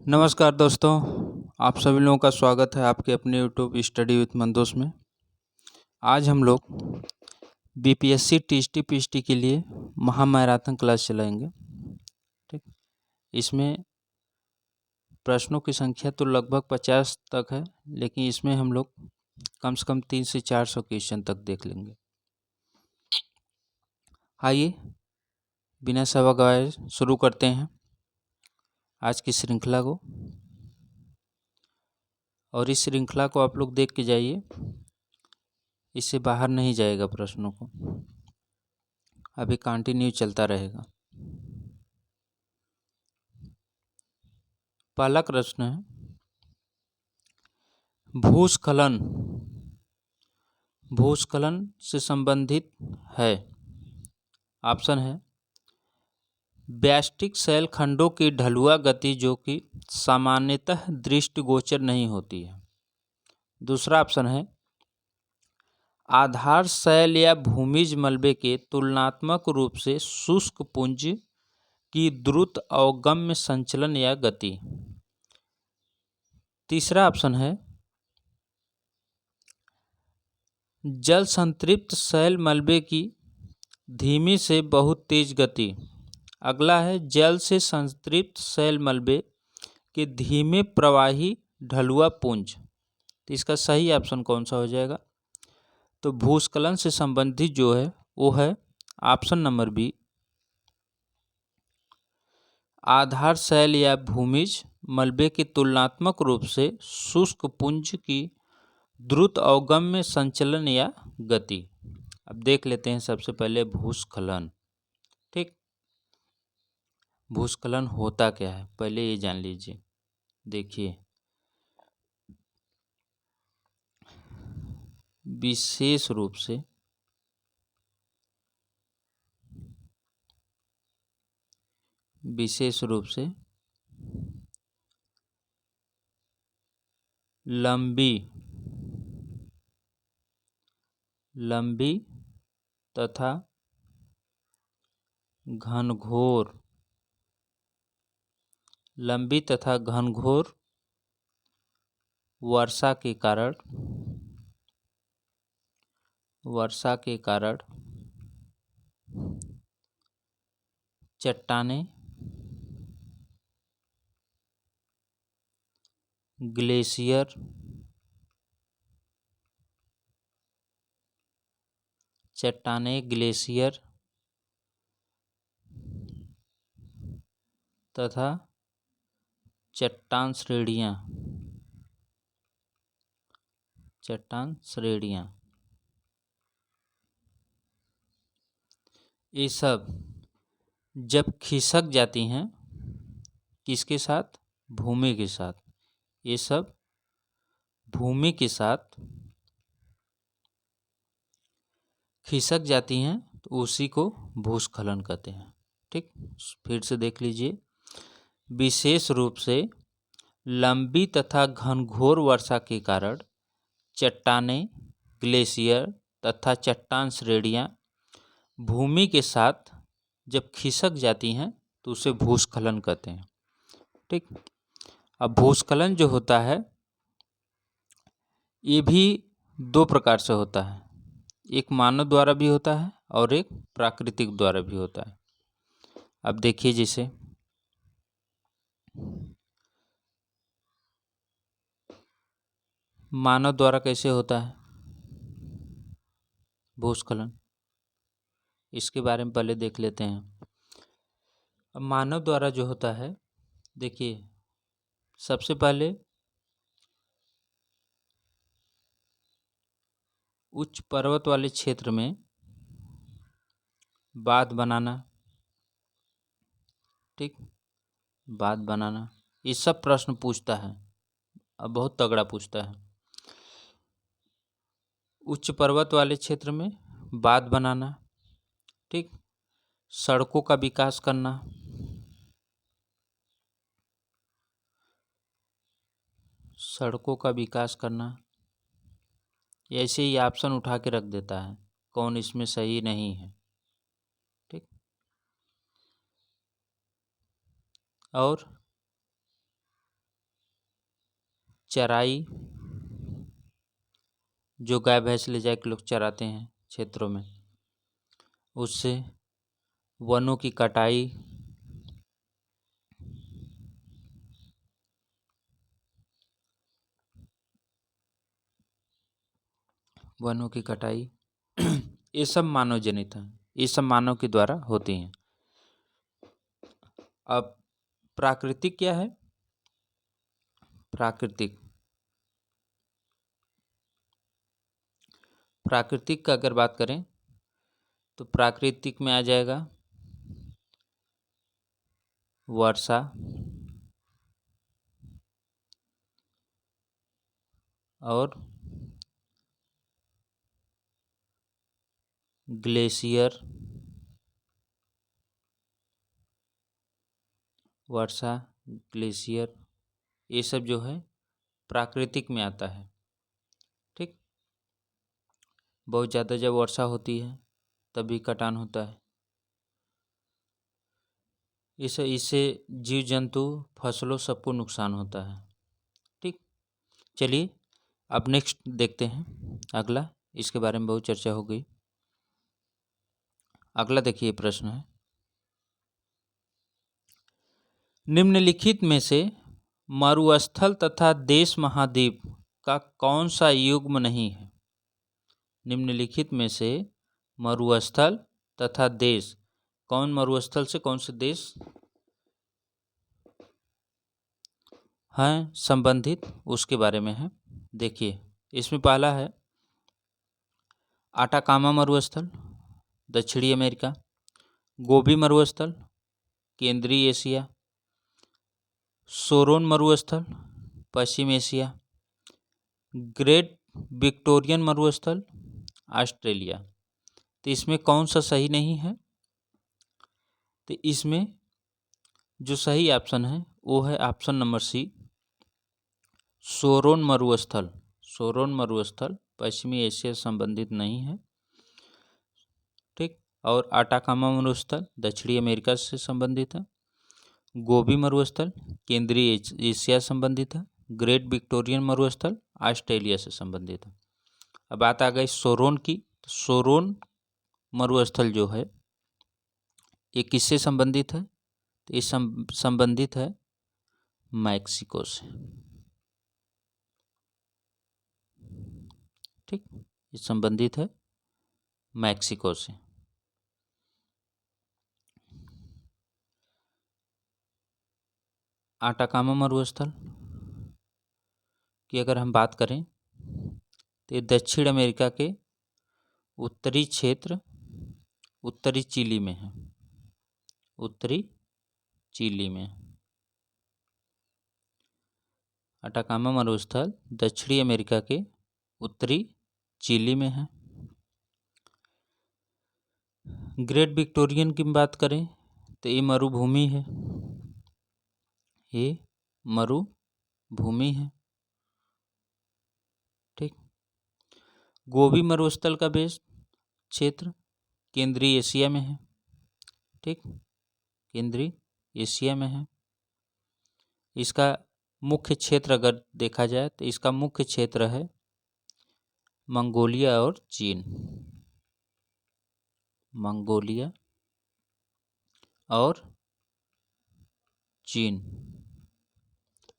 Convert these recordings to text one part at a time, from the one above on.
नमस्कार दोस्तों, आप सभी लोगों का स्वागत है आपके अपने यूट्यूब स्टडी विथ मंदोस में। आज हम लोग बीपीएससी टीएसटी पीएसटी के लिए महामैराथन क्लास चलाएंगे। ठीक, इसमें प्रश्नों की संख्या तो लगभग 50 तक है, लेकिन इसमें हम लोग कम से कम 300 से 400 क्वेश्चन तक देख लेंगे। आइए बिना समय गवाए शुरू करते हैं आज की श्रृंखला को। और इस श्रृंखला को आप लोग देख के जाइए, इससे बाहर नहीं जाएगा प्रश्नों को, अभी कंटिन्यू चलता रहेगा। पहला प्रश्न है, भूस्खलन भूस्खलन से संबंधित है। ऑप्शन है ब्यास्टिक शैल खंडों की ढलुआ गति जो कि सामान्यतः दृष्टिगोचर नहीं होती है। दूसरा ऑप्शन है आधार शैल या भूमिज मलबे के तुलनात्मक रूप से शुष्क पुंज की द्रुत अवगम्य संचलन या गति। तीसरा ऑप्शन है जल संतृप्त शैल मलबे की धीमी से बहुत तेज गति। अगला है जल से संतृप्त शैल मलबे के धीमे प्रवाही ढलुआ पुंज। तो इसका सही ऑप्शन कौन सा हो जाएगा? तो भूस्खलन से संबंधित जो है वो है ऑप्शन नंबर बी, आधार शैल या भूमिज मलबे के तुलनात्मक रूप से शुष्क पुंज की द्रुत अवगम्य संचलन या गति। अब देख लेते हैं सबसे पहले भूस्खलन। ठीक, भूस्खलन होता क्या है पहले ये जान लीजिए। देखिए, विशेष रूप से लंबी तथा घनघोर वर्षा के कारण चट्टानें, ग्लेशियर, तथा चट्टान श्रेणियाँ ये सब जब खिसक जाती हैं, किसके साथ? भूमि के साथ। ये सब भूमि के साथ खिसक जाती हैं तो उसी को भूस्खलन कहते हैं। ठीक, फिर से देख लीजिए, विशेष रूप से लंबी तथा घनघोर वर्षा के कारण चट्टानें, ग्लेशियर तथा चट्टान श्रेणियाँ भूमि के साथ जब खिसक जाती हैं तो उसे भूस्खलन कहते हैं। ठीक, अब भूस्खलन जो होता है ये भी दो प्रकार से होता है, एक मानव द्वारा भी होता है और एक प्राकृतिक द्वारा भी होता है। अब देखिए, जैसे मानव द्वारा कैसे होता है भूस्खलन, इसके बारे में पहले देख लेते हैं। अब मानव द्वारा जो होता है, देखिए सबसे पहले उच्च पर्वत वाले क्षेत्र में बांध बनाना। ठीक, बांध बनाना ये सब प्रश्न पूछता है, अब बहुत तगड़ा पूछता है। उच्च पर्वत वाले क्षेत्र में बांध बनाना। ठीक, सड़कों का विकास करना, ऐसे ही ऑप्शन उठा के रख देता है, कौन इसमें सही नहीं है। ठीक, और चराई, जो गाय भैंस ले जाके लोग चराते हैं क्षेत्रों में, उससे। वनों की कटाई, वनों की कटाई ये सब मानव जनित है, ये सब मानव के द्वारा होती हैं। अब प्राकृतिक क्या है? प्राकृतिक का अगर बात करें तो प्राकृतिक में आ जाएगा वर्षा और ग्लेशियर, वर्षा, ग्लेशियर, ये सब जो है प्राकृतिक में आता है। ठीक, बहुत ज़्यादा जब वर्षा होती है तभी कटान होता है। इससे जीव जंतु, फसलों, सबको नुकसान होता है। ठीक, चलिए अब नेक्स्ट देखते हैं अगला, इसके बारे में बहुत चर्चा हो गई। अगला देखिए प्रश्न है, निम्नलिखित में से मरुस्थल तथा देश महाद्वीप का कौन सा युग्म नहीं है? निम्नलिखित में से मरुस्थल तथा देश, कौन मरुस्थल से कौन से देश हैं संबंधित, उसके बारे में है। देखिए इसमें पहला है आटाकामा मरुस्थल, दक्षिणी अमेरिका। गोबी मरुस्थल, केंद्रीय एशिया। सोरोन मरुस्थल, पश्चिम एशिया। ग्रेट विक्टोरियन मरुस्थल, ऑस्ट्रेलिया। तो इसमें कौन सा सही नहीं है? तो इसमें जो सही ऑप्शन है वो है ऑप्शन नंबर सी, सोरोन मरुस्थल। सोरोन मरुस्थल पश्चिमी एशिया से संबंधित नहीं है। ठीक, और आटाकामा मरुस्थल दक्षिणी अमेरिका से संबंधित है। गोबी मरुस्थल केंद्रीय एशिया से संबंधित है। ग्रेट विक्टोरियन मरुस्थल ऑस्ट्रेलिया से संबंधित है। अब बात आ गई सोरोन की। तो सोरोन मरुस्थल जो है ये किससे संबंधित है? तो ये संबंधित है मैक्सिको से। ठीक, ये संबंधित है मैक्सिको से। आटाकामा मरुस्थल की अगर हम बात करें तो ये दक्षिण अमेरिका के उत्तरी क्षेत्र, उत्तरी चिली में है। उत्तरी चिली में आटाकामा मरुस्थल दक्षिणी अमेरिका के उत्तरी चिली में है। ग्रेट विक्टोरियन की बात करें तो ये मरुभूमि है, ये मरुभूमि है। ठीक, गोबी मरुस्थल का बेस क्षेत्र केंद्रीय एशिया में है। ठीक, केंद्रीय एशिया में है। इसका मुख्य क्षेत्र अगर देखा जाए तो इसका मुख्य क्षेत्र है मंगोलिया और चीन। मंगोलिया और चीन।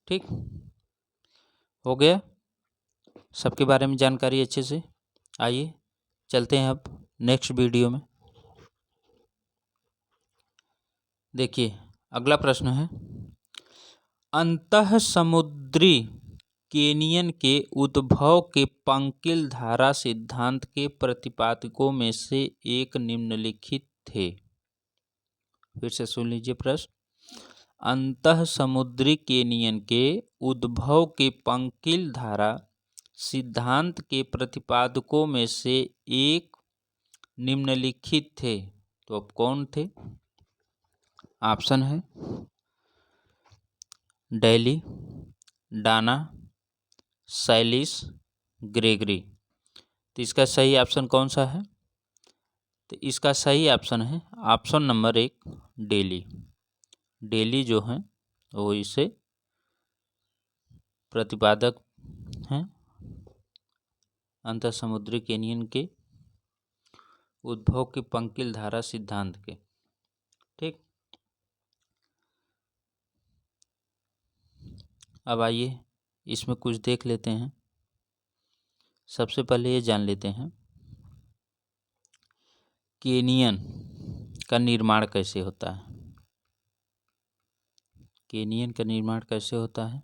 ठीक, हो गया सबके बारे में जानकारी अच्छे से। आइए चलते हैं अब नेक्स्ट वीडियो में। देखिए अगला प्रश्न है, अंतः समुद्री केनियन के उद्भव के पंकिल धारा सिद्धांत के प्रतिपादकों में से एक निम्नलिखित थे। फिर से सुन लीजिए प्रश्न, अंतः समुद्री केनियन के उद्भव के पंकिल धारा सिद्धांत के प्रतिपादकों में से एक निम्नलिखित थे। तो अब कौन थे? ऑप्शन है डेली, डाना, सैलिस, ग्रेगरी। तो इसका सही ऑप्शन कौन सा है? तो इसका सही ऑप्शन है ऑप्शन नंबर 1 डेली। डेली जो है वो इसे प्रतिपादक अंतःसमुद्री कैनियन के उद्भव के पंकिल धारा सिद्धांत के। ठीक, अब आइए इसमें कुछ देख लेते हैं। सबसे पहले ये जान लेते हैं कैनियन का निर्माण कैसे होता है। कैनियन का निर्माण कैसे होता है?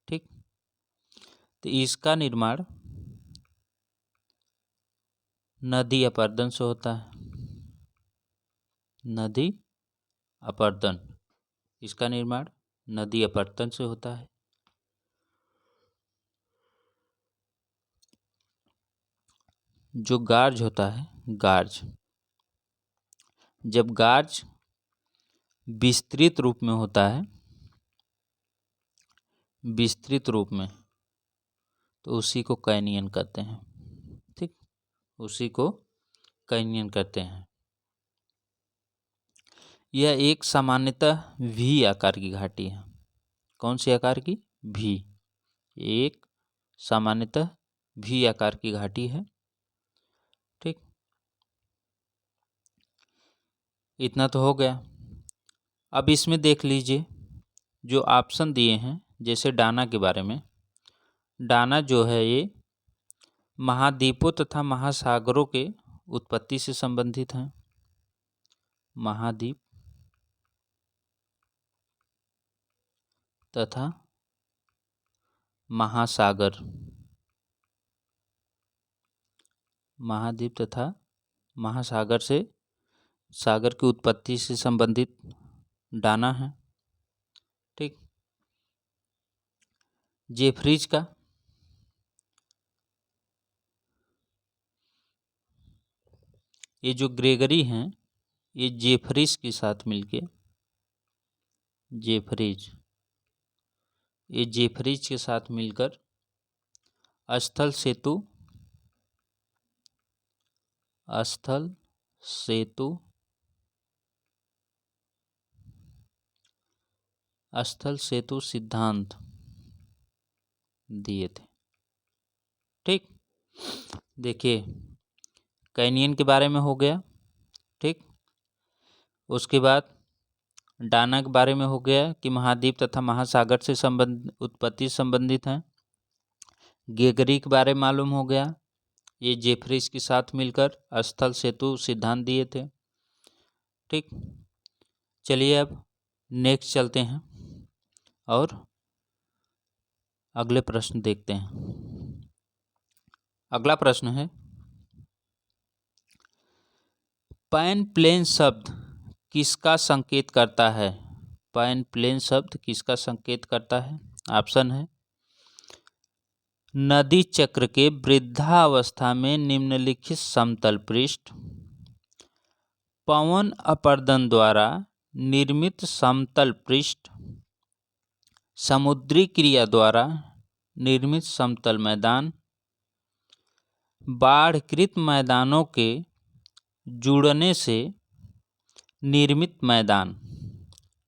ठीक, तो इसका निर्माण नदी अपरदन से होता है। नदी अपरदन, इसका निर्माण नदी अपरदन से होता है। जो गार्ज होता है, गार्ज, जब गार्ज विस्तृत रूप में होता है, विस्तृत रूप में, तो उसी को कैनियन कहते हैं। ठीक, उसी को कैनियन कहते हैं। यह एक सामान्यतः वी आकार की घाटी है। कौन सी आकार की? वी। एक सामान्यतः वी आकार की घाटी है। ठीक, इतना तो हो गया। अब इसमें देख लीजिए जो ऑप्शन दिए हैं, जैसे डाना के बारे में। डाना जो है ये महाद्वीपों तथा महासागरों के उत्पत्ति से संबंधित हैं। महाद्वीप तथा महासागर, महाद्वीप तथा महासागर से, सागर की उत्पत्ति से संबंधित डाना है। ठीक, जेफरीज का, ये जो ग्रेगरी हैं, ये जेफरीज के साथ मिलके, जेफरीज, ये जेफरीज के साथ मिलकर स्थल सेतु, स्थल सेतु, स्थल सेतु सिद्धांत दिए थे। ठीक, देखिए कैनियन के बारे में हो गया। ठीक, उसके बाद डाना के बारे में हो गया कि महाद्वीप तथा महासागर से उत्पत्ति संबंधित हैं। गेगरी के बारे में मालूम हो गया, ये जेफरीज के साथ मिलकर स्थल सेतु सिद्धांत दिए थे। ठीक, चलिए अब नेक्स्ट चलते हैं और अगले प्रश्न देखते हैं। अगला प्रश्न है, पैन प्लेन शब्द किसका संकेत करता है? पैन प्लेन शब्द किसका संकेत करता है? ऑप्शन है, नदी चक्र के वृद्धावस्था में निम्नलिखित समतल पृष्ठ, पवन अपर्दन द्वारा निर्मित समतल पृष्ठ, समुद्री क्रिया द्वारा निर्मित समतल मैदान, बाढ़कृत मैदानों के जुड़ने से निर्मित मैदान।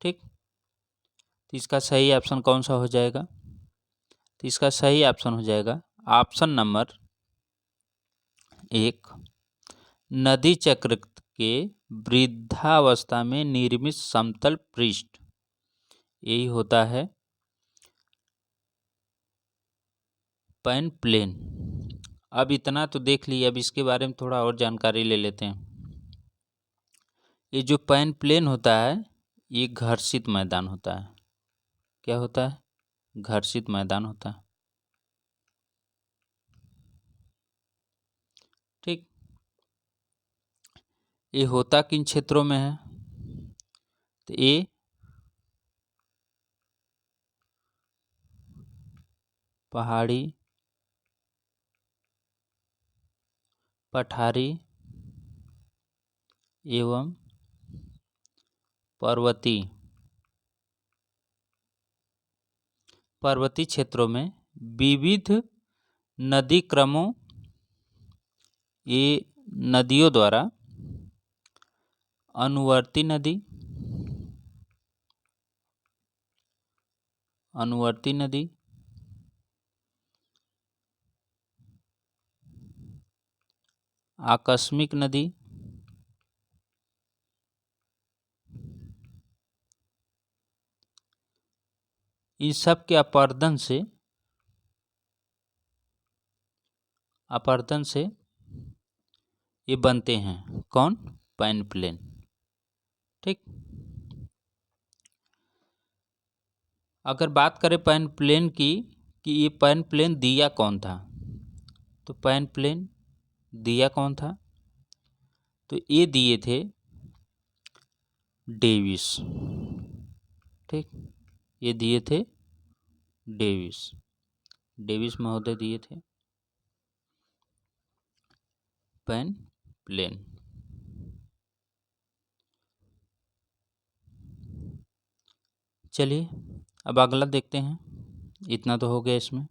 ठीक, तो इसका सही ऑप्शन कौन सा हो जाएगा? तो इसका सही ऑप्शन हो जाएगा ऑप्शन नंबर 1, नदी चक्र के वृद्धावस्था में निर्मित समतल पृष्ठ, यही होता है पैन प्लेन। अब इतना तो देख लिए, अब इसके बारे में थोड़ा और जानकारी ले लेते हैं। ये जो पैन प्लेन होता है, ये घर्षित मैदान होता है। क्या होता है? घर्षित मैदान होता है। ठीक, ये होता किन क्षेत्रों में है? तो ये पहाड़ी, पठारी एवं पर्वतीय क्षेत्रों में विविध नदी क्रमों, ये नदियों द्वारा अनुवर्ती नदी, अनुवर्ती नदी, आकस्मिक नदी, इन सब के अपरदन से ये बनते हैं। कौन? Peneplain. ठीक। अगर बात करें पैन प्लेन की कि ये पैन प्लेन दिया कौन था, तो पैन प्लेन दिया कौन था? तो ये दिए थे डेविस। ठीक, ये दिए थे डेविस महोदय दिए थे पैन प्लेन। चलिए अब अगला देखते हैं। इतना तो हो गया इसमें।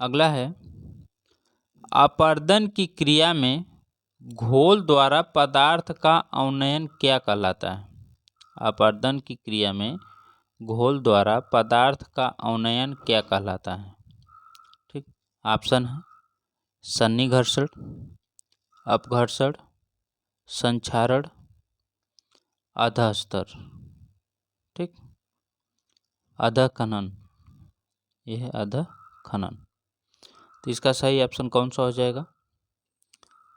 अगला है, अपरदन की क्रिया में घोल द्वारा पदार्थ का अवनयन क्या कहलाता है? अपरदन की क्रिया में घोल द्वारा पदार्थ का अवनयन क्या कहलाता है? ठीक, ऑप्शन है सन्निघर्षण, अपघर्षण, संक्षारण, अधस्तर। ठीक, अधखनन, यह है अधखनन। तो इसका सही ऑप्शन कौन सा हो जाएगा?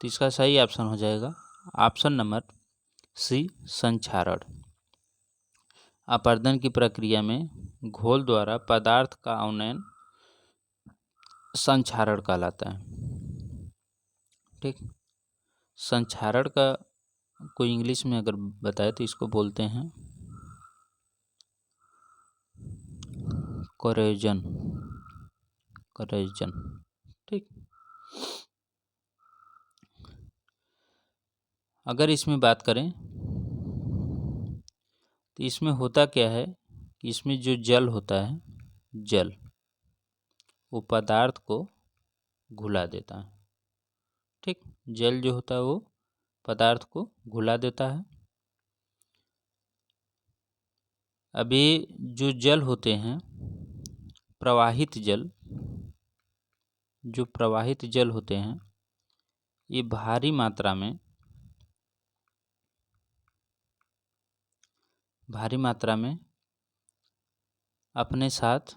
तो इसका सही ऑप्शन हो जाएगा ऑप्शन नंबर सी, संक्षारण। अपरदन की प्रक्रिया में घोल द्वारा पदार्थ का अवनयन संक्षारण कहलाता है। ठीक, संक्षारण का कोई इंग्लिश में अगर बताए तो इसको बोलते हैं कोरेजन। ठीक, अगर इसमें बात करें तो इसमें होता क्या है कि इसमें जो जल होता है, जल वो पदार्थ को घुला देता है। ठीक, जल जो होता है वो पदार्थ को घुला देता है। अभी जो जल होते हैं, प्रवाहित जल, जो प्रवाहित जल होते हैं, ये भारी मात्रा में अपने साथ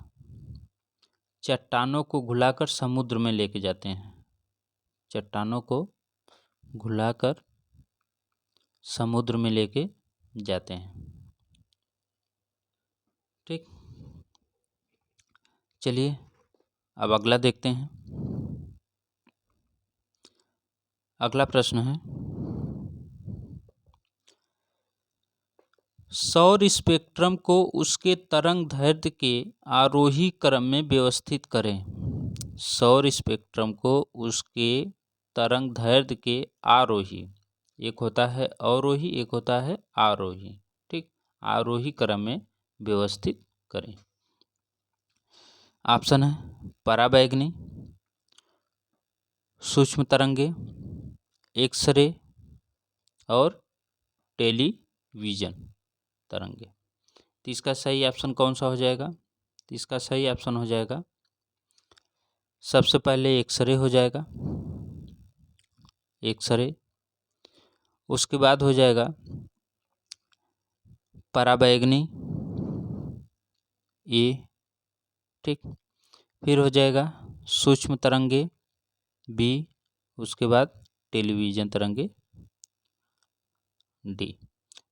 चट्टानों को घुलाकर समुद्र में लेके जाते हैं। चट्टानों को घुलाकर समुद्र में लेके जाते हैं। ठीक, चलिए अब अगला देखते हैं। अगला प्रश्न है, सौर स्पेक्ट्रम को उसके तरंग दैर्ध्य के आरोही क्रम में व्यवस्थित करें। सौर स्पेक्ट्रम को उसके तरंग दैर्ध्य के आरोही, एक होता है अवरोही, एक होता है आरोही। ठीक, आरोही क्रम में व्यवस्थित करें। ऑप्शन है पराबैंगनी, सूक्ष्म तरंगे, एक्सरे और टेलीविजन तरंगे। तो इसका सही ऑप्शन कौन सा हो जाएगा? तो इसका सही ऑप्शन हो जाएगा सबसे पहले एक्सरे हो जाएगा, एक्सरे। उसके बाद हो जाएगा पराबैंगनी, ए। ठीक, फिर हो जाएगा सूक्ष्म तरंगे, बी। उसके बाद टेलीविजन तरंगे, डी।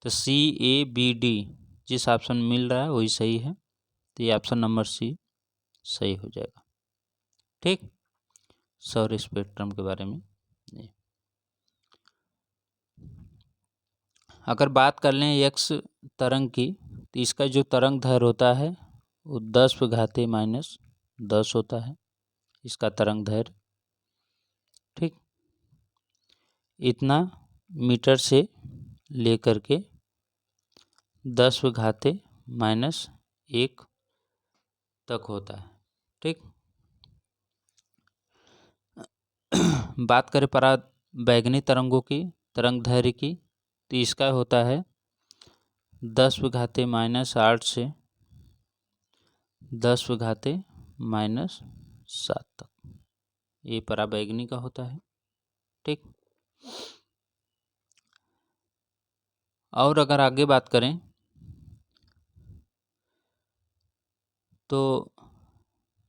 तो सी, ए, बी, डी जिस ऑप्शन में मिल रहा है वही सही है। तो ये ऑप्शन नंबर सी सही हो जाएगा। ठीक, सौर स्पेक्ट्रम के बारे में। अगर बात कर लें एक्स तरंग की, तो इसका जो तरंग दैर्ध्य होता है वो 10⁻⁻10 होता है, इसका तरंग दैर्ध्य। ठीक, इतना मीटर से लेकर के 10⁻⁻1 तक होता है। ठीक, बात करें पराबैंगनी तरंगों की तरंग दैर्ध्य की, तो इसका होता है 10⁻⁻8 से 10⁻⁻ -7 तक। ये पराबैंगनी का होता है। ठीक। और अगर आगे बात करें तो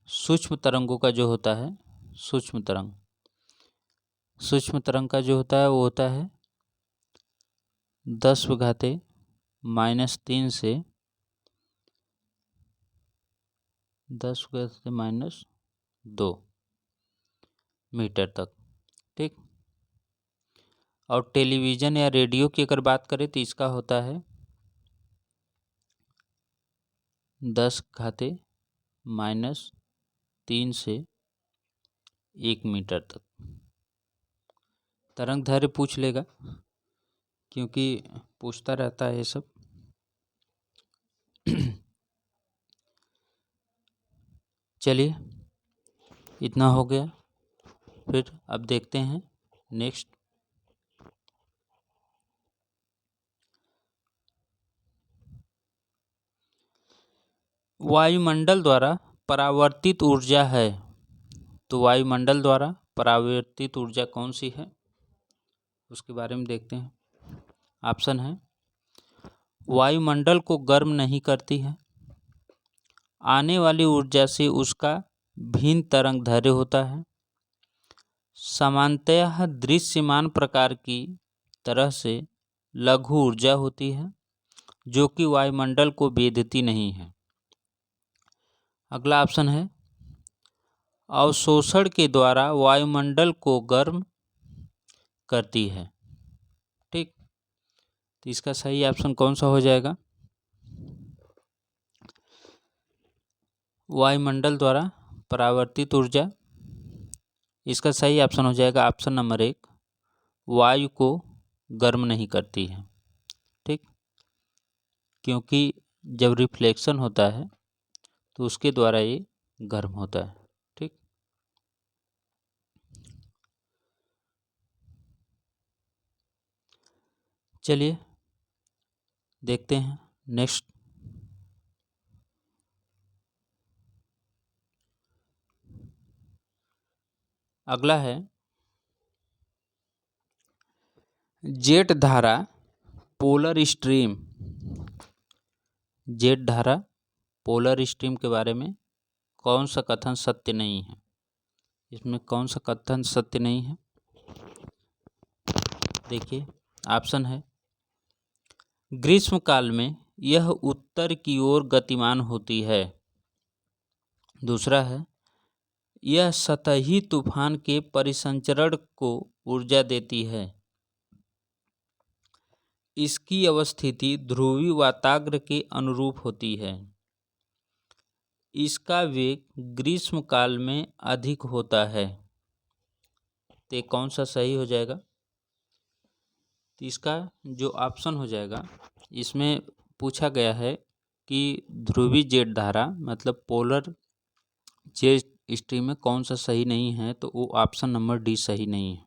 सूक्ष्म तरंगों का जो होता है, सूक्ष्म तरंग का जो होता है वो होता है 10⁻³ से 10⁻² मीटर तक। ठीक। और टेलीविज़न या रेडियो की अगर बात करें तो इसका होता है 10⁻³ से 1 मीटर तक। तरंग दैर्घ्य पूछ लेगा क्योंकि पूछता रहता है ये सब। चलिए, इतना हो गया। फिर अब देखते हैं नेक्स्ट। वायुमंडल द्वारा परावर्तित ऊर्जा है, तो वायुमंडल द्वारा परावर्तित ऊर्जा कौन सी है उसके बारे में देखते हैं। ऑप्शन है, वायुमंडल को गर्म नहीं करती है, आने वाली ऊर्जा से उसका भिन्न तरंग दैर्घ्य होता है, सामान्यतः दृश्यमान प्रकार की तरह से लघु ऊर्जा होती है जो कि वायुमंडल को भेदती नहीं है। अगला ऑप्शन है, अवशोषण के द्वारा वायुमंडल को गर्म करती है। ठीक। तो इसका सही ऑप्शन कौन सा हो जाएगा? वायुमंडल द्वारा परावर्तित ऊर्जा। इसका सही ऑप्शन हो जाएगा ऑप्शन नंबर 1, वायु को गर्म नहीं करती है। ठीक। क्योंकि जब रिफ्लेक्शन होता है तो उसके द्वारा ये गर्म होता है। ठीक। चलिए देखते हैं नेक्स्ट। अगला है, जेट धारा पोलर स्ट्रीम। जेट धारा पोलर स्ट्रीम के बारे में कौन सा कथन सत्य नहीं है? इसमें कौन सा कथन सत्य नहीं है? देखिए, ऑप्शन है, ग्रीष्मकाल में यह उत्तर की ओर गतिमान होती है। दूसरा है, यह सतही तूफान के परिसंचरण को ऊर्जा देती है। इसकी अवस्थिति ध्रुवीय वाताग्र के अनुरूप होती है। इसका वेग ग्रीष्मकाल में अधिक होता है। तो कौन सा सही हो जाएगा? तो इसका जो ऑप्शन हो जाएगा, इसमें पूछा गया है कि ध्रुवीय जेट धारा मतलब पोलर जेट स्ट्रीम में कौन सा सही नहीं है, तो वो ऑप्शन नंबर डी सही नहीं है।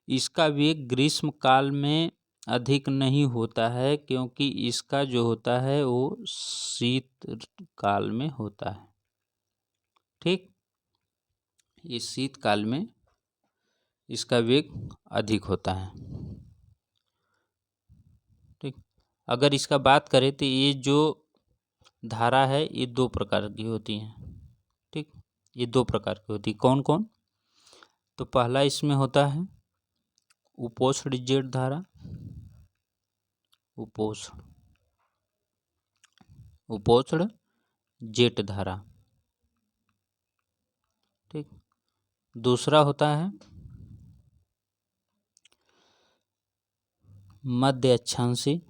इसका वेग ग्रीष्मकाल में अधिक नहीं होता है क्योंकि इसका जो होता है वो शीतकाल में होता है। ठीक। इस शीतकाल में इसका वेग अधिक होता है। ठीक। अगर इसका बात करें तो ये जो धारा है ये 2 प्रकार की होती हैं। ठीक। ये 2 प्रकार की होती है। कौन कौन? तो पहला इसमें होता है उपोष्ण जेट धारा, उपोष्ण जेट धारा। ठीक। दूसरा होता है मध्य अक्षांशी,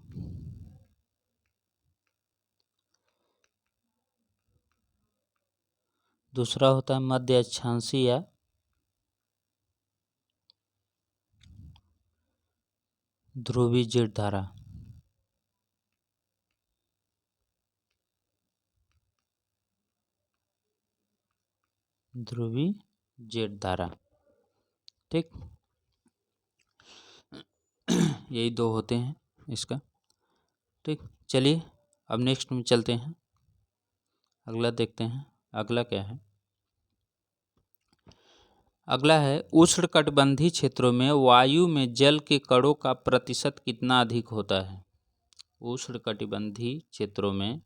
दूसरा होता है मध्य अक्षांशी या ध्रुवीय जेट धारा। ध्रुवीय जेट धारा। ठीक। यही 2 होते हैं इसका। ठीक। चलिए अब नेक्स्ट में चलते हैं, अगला देखते हैं। अगला क्या है? अगला है उष्णकटिबंधीय क्षेत्रों में वायु में जल के कणों का प्रतिशत कितना अधिक होता है? उष्णकटिबंधीय क्षेत्रों में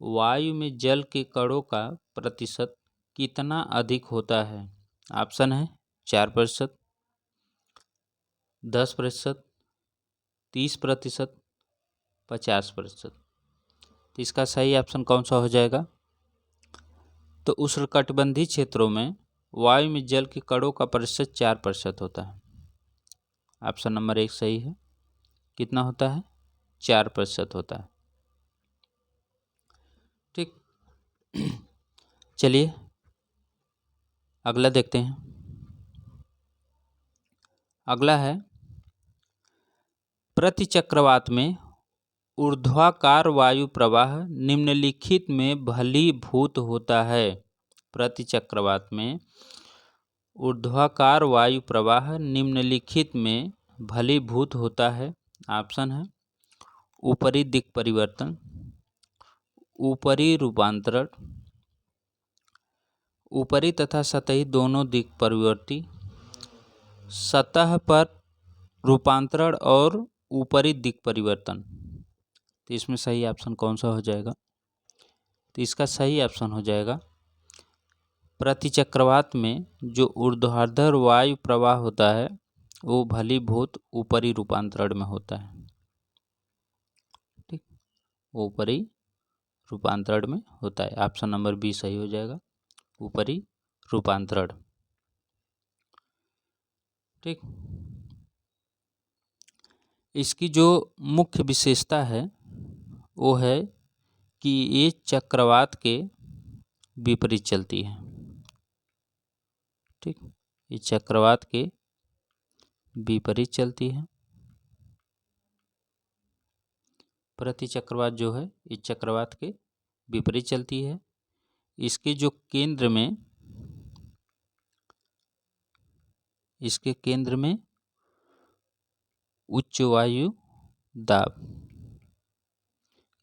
वायु में जल के कणों का प्रतिशत कितना अधिक होता है? ऑप्शन है 4%, 10%, 30%, 50%। तो इसका सही ऑप्शन कौन सा हो जाएगा? तो उष्णकटिबंधीय क्षेत्रों में वायु में जल के कणों का प्रतिशत 4% होता है। ऑप्शन नंबर 1 सही है। कितना होता है? 4% होता है। ठीक, चलिए अगला देखते हैं। अगला है प्रतिचक्रवात में ऊर्ध्वाकार वायु प्रवाह निम्नलिखित में भलीभूत होता है। प्रतिचक्रवात में ऊर्ध्वाकार वायु प्रवाह निम्नलिखित में भलीभूत होता है। ऑप्शन है ऊपरी दिक् परिवर्तन, ऊपरी रूपांतरण, ऊपरी तथा सतही दोनों दिक् परिवर्ती, सतह पर रूपांतरण और ऊपरी दिक् परिवर्तन। तो इसमें सही ऑप्शन कौन सा हो जाएगा? तो इसका सही ऑप्शन हो जाएगा प्रतिचक्रवात में जो ऊर्ध्वाधर वायु प्रवाह होता है वो भलीभूत ऊपरी रूपांतरण में होता है। ठीक, ऊपरी रूपांतरण में होता है। ऑप्शन नंबर बी सही हो जाएगा, ऊपरी रूपांतरण। ठीक, इसकी जो मुख्य विशेषता है वो है कि ये चक्रवात के विपरीत चलती है। ठीक, ये चक्रवात के विपरीत चलती है। प्रतिचक्रवात जो है इस चक्रवात के विपरीत चलती है। इसके जो केंद्र में, इसके केंद्र में उच्च वायु दाब,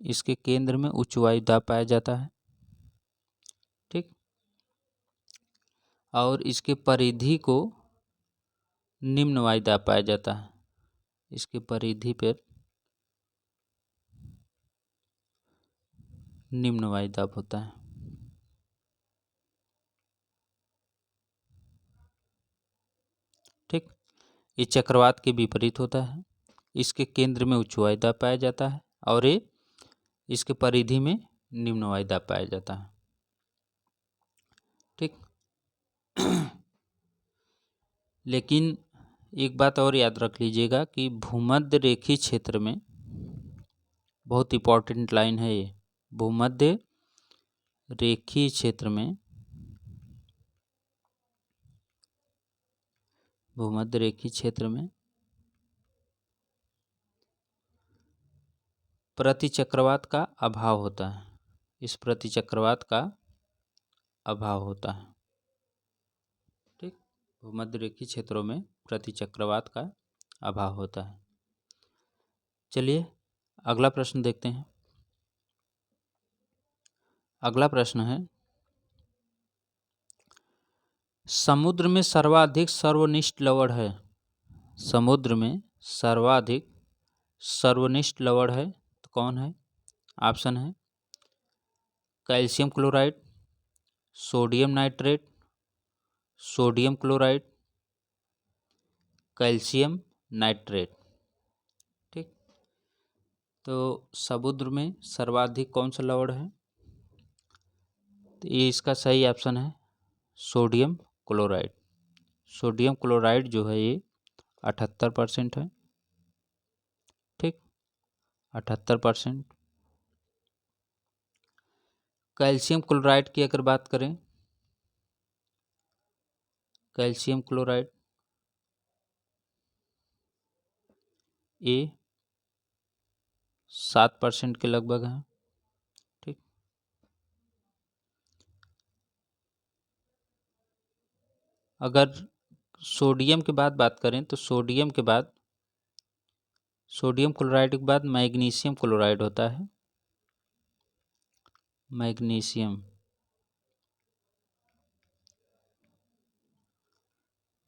इसके केंद्र में उच्च वायु दाब पाया जाता है। ठीक, और इसके परिधि को निम्न वायु दाब पाया जाता है। इसके परिधि पर निम्न वायु दाब होता है। ठीक, ये चक्रवात के विपरीत होता है। इसके केंद्र में उच्च वायु दाब पाया जाता है और ये इसके परिधि में निम्न वायु दाब पाया जाता है। ठीक, लेकिन एक बात और याद रख लीजिएगा कि भूमध्य रेखीय क्षेत्र में, बहुत इंपॉर्टेंट लाइन है ये, भूमध्य रेखीय क्षेत्र में, भूमध्य रेखीय क्षेत्र में प्रतिचक्रवात का अभाव होता है। इस प्रतिचक्रवात का अभाव होता है। ठीक, भूमध्य रेखीय क्षेत्रों में प्रतिचक्रवात का अभाव होता है। चलिए अगला प्रश्न देखते हैं। अगला प्रश्न है समुद्र में सर्वाधिक सर्वनिष्ठ लवण है। समुद्र में सर्वाधिक सर्वनिष्ठ लवण है तो कौन है? ऑप्शन है calcium chloride, sodium nitrate, sodium chloride, calcium nitrate. ठीक, तो समुद्र में सर्वाधिक कौन सा लवण है? तो ये इसका सही ऑप्शन है सोडियम क्लोराइड। सोडियम क्लोराइड जो है ये 78% है। ठीक, 78%। कैल्शियम क्लोराइड की अगर बात करें, कैल्शियम क्लोराइड ये 7% के लगभग है। ठीक, अगर सोडियम के बाद बात करें तो सोडियम के बाद, सोडियम क्लोराइड के बाद मैग्नीशियम क्लोराइड होता है। मैग्नीशियम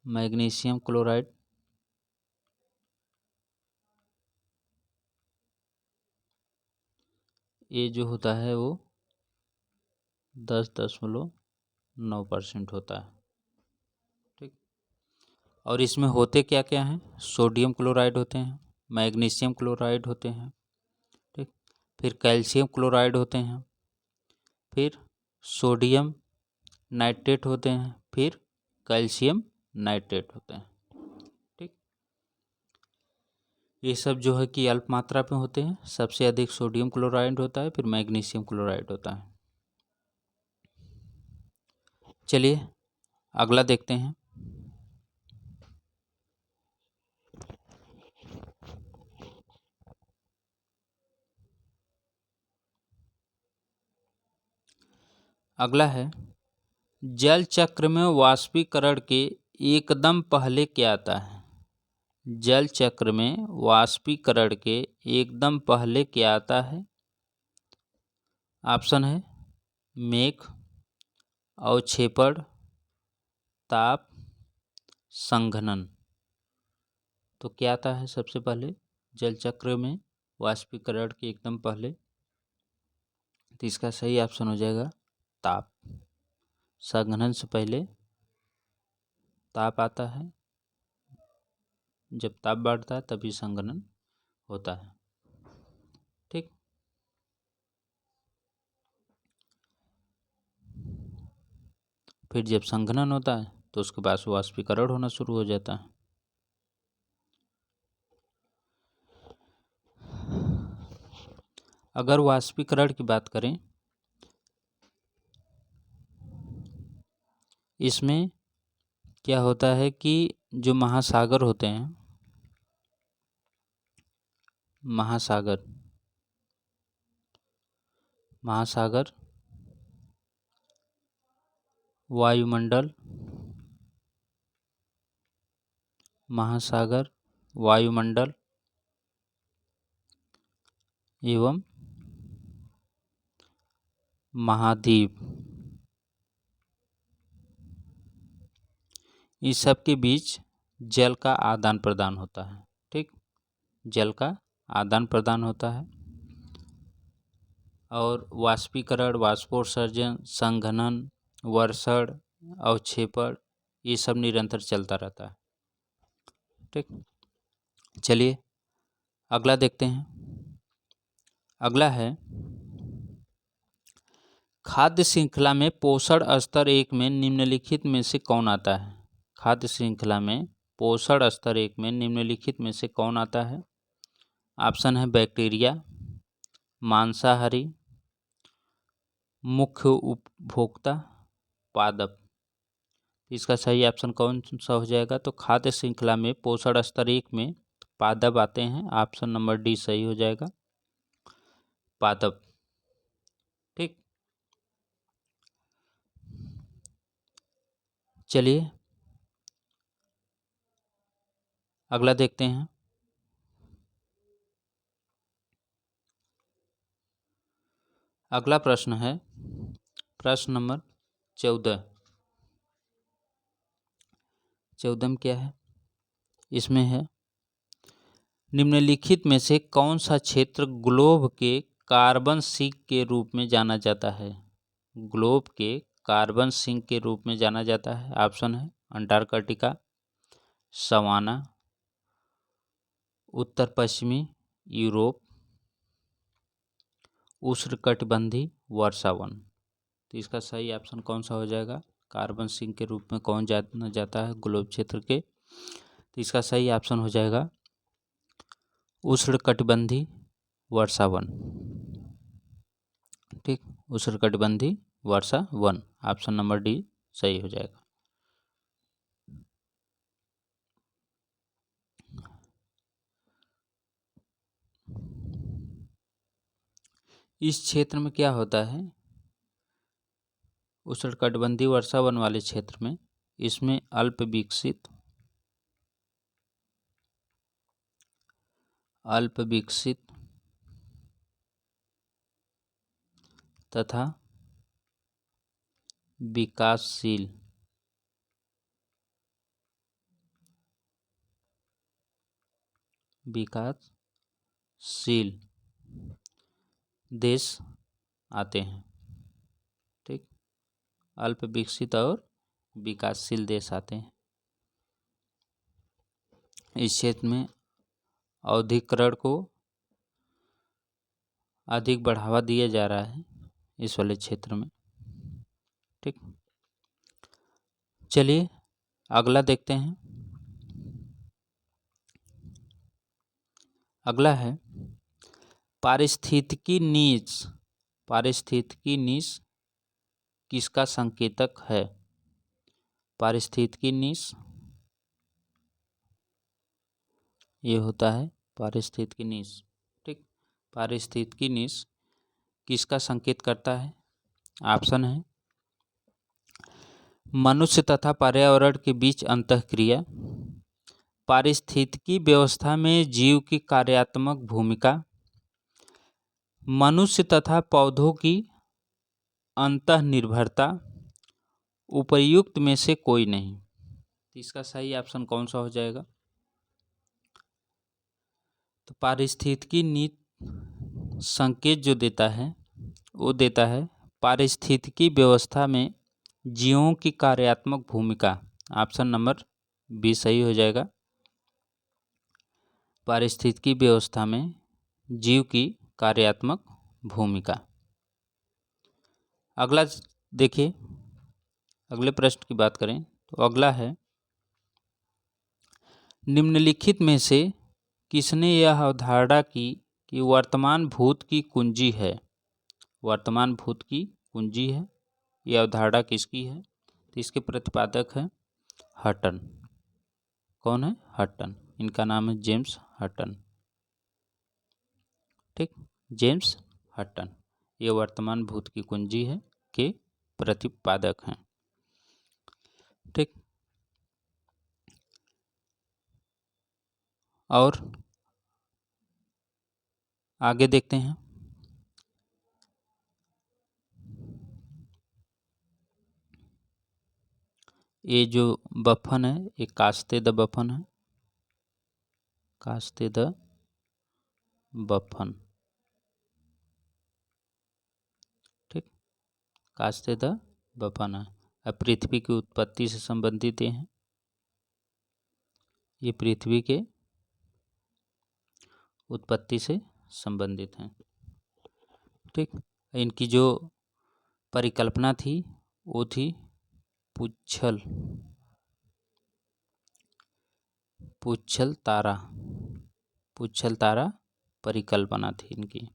मैग्नीशियम क्लोराइड, ये जो होता है वो 10.9% होता है। ठीक, और इसमें होते क्या क्या हैं? सोडियम क्लोराइड होते हैं, मैग्नीशियम क्लोराइड होते हैं, ठीक, फिर कैल्शियम क्लोराइड होते हैं, फिर सोडियम नाइट्रेट होते हैं, फिर कैल्शियम नाइट्रेट होते हैं। ठीक, ये सब जो है कि अल्प मात्रा में होते हैं। सबसे अधिक सोडियम क्लोराइड होता है, फिर मैग्नीशियम क्लोराइड होता है। चलिए अगला देखते हैं। अगला है, जल चक्र में वाष्पीकरण के एकदम पहले क्या आता है? जल चक्र में वाष्पीकरण के एकदम पहले क्या आता है? ऑप्शन है मेघ, अवक्षेपण, ताप, संघनन। तो क्या आता है सबसे पहले जल चक्र में वाष्पीकरण के एकदम पहले? तो इसका सही ऑप्शन हो जाएगा ताप। संघनन से पहले ताप आता है, जब ताप बढ़ता है तभी संघनन होता है। ठीक, फिर जब संघनन होता है तो उसके बाद वाष्पीकरण होना शुरू हो जाता है। अगर वाष्पीकरण की बात करें, इसमें क्या होता है कि जो महासागर होते हैं, महासागर वायुमंडल, महासागर वायुमंडल एवं महाद्वीप, इस सब के बीच जल का आदान प्रदान होता है। ठीक, जल का आदान प्रदान होता है और वाष्पीकरण, वाष्पोत्सर्जन, संघनन, वर्षण, अवक्षेपण, ये सब निरंतर चलता रहता है। ठीक, चलिए अगला देखते हैं। अगला है, खाद्य श्रृंखला में पोषण स्तर 1 में निम्नलिखित में से कौन आता है? खाद्य श्रृंखला में पोषण स्तर 1 में निम्नलिखित में से कौन आता है? ऑप्शन है बैक्टीरिया, मांसाहारी, मुख्य उपभोक्ता, पादप। इसका सही ऑप्शन कौन सा हो जाएगा? तो खाद्य श्रृंखला में पोषण स्तर 1 में पादप आते हैं। ऑप्शन नंबर डी सही हो जाएगा, पादप। ठीक, चलिए अगला देखते हैं। अगला प्रश्न है प्रश्न नंबर 14। 14 में क्या है? इसमें है, निम्नलिखित में से कौन सा क्षेत्र ग्लोब के कार्बन सिंक के रूप में जाना जाता है? ग्लोब के कार्बन सिंक के रूप में जाना जाता है। ऑप्शन है अंटार्कटिका, सवाना, उत्तर पश्चिमी यूरोप, उष्णकटिबंधीय वर्षावन। तो इसका सही ऑप्शन कौन सा हो जाएगा? कार्बन सिंक के रूप में कौन जाना जाता है ग्लोब क्षेत्र के? तो इसका सही ऑप्शन हो जाएगा उष्णकटिबंधीय वर्षावन। ठीक, उष्णकटिबंधीय वर्षावन, ऑप्शन नंबर डी सही हो जाएगा। इस क्षेत्र में क्या होता है? उष्णकटिबंधीय वर्षावन वाले क्षेत्र में इसमें अल्प विकसित तथा विकासशील विकासशील देश आते हैं। ठीक, अल्प विकसित और विकासशील देश आते हैं। इस क्षेत्र में औद्योगिकरण को अधिक बढ़ावा दिया जा रहा है इस वाले क्षेत्र में। ठीक, चलिए अगला देखते हैं। अगला है पारिस्थितिकी नीच। पारिस्थितिकी नीच किसका संकेतक है? पारिस्थितिकी नीच ये होता है पारिस्थितिकी नीच। ठीक, पारिस्थितिकी नीच किसका संकेत करता है? ऑप्शन है मनुष्य तथा पर्यावरण के बीच अंतःक्रिया, पारिस्थितिकी व्यवस्था में जीव की कार्यात्मक भूमिका, मनुष्य तथा पौधों की अंतःनिर्भरता, उपर्युक्त में से कोई नहीं। इसका सही ऑप्शन कौन सा हो जाएगा? तो पारिस्थितिकी नीति संकेत जो देता है वो देता है पारिस्थितिकी व्यवस्था में जीवों की कार्यात्मक भूमिका। ऑप्शन नंबर बी सही हो जाएगा। पारिस्थितिकी व्यवस्था में जीव की कार्यात्मक भूमिका। अगला देखिए, अगले प्रश्न की बात करें तो अगला है निम्नलिखित में से किसने यह अवधारणा की कि वर्तमान भूत की कुंजी है? वर्तमान भूत की कुंजी है, यह अवधारणा किसकी है? तो इसके प्रतिपादक है हटन। कौन है? हटन। इनका नाम है जेम्स हटन। ठीक, जेम्स हटन ये वर्तमान भूत की कुंजी है के प्रतिपादक हैं। ठीक, और आगे देखते हैं। ये जो बफन है ये कास्ते द बफन है। कास्ते द बफन। ठीक, कास्ते द बफन है। अब पृथ्वी की उत्पत्ति से संबंधित ये हैं। ये पृथ्वी के उत्पत्ति से संबंधित हैं। ठीक, इनकी जो परिकल्पना थी वो थी पुच्छल तारा। पुच्छल तारा परिकल्पना थी इनकी।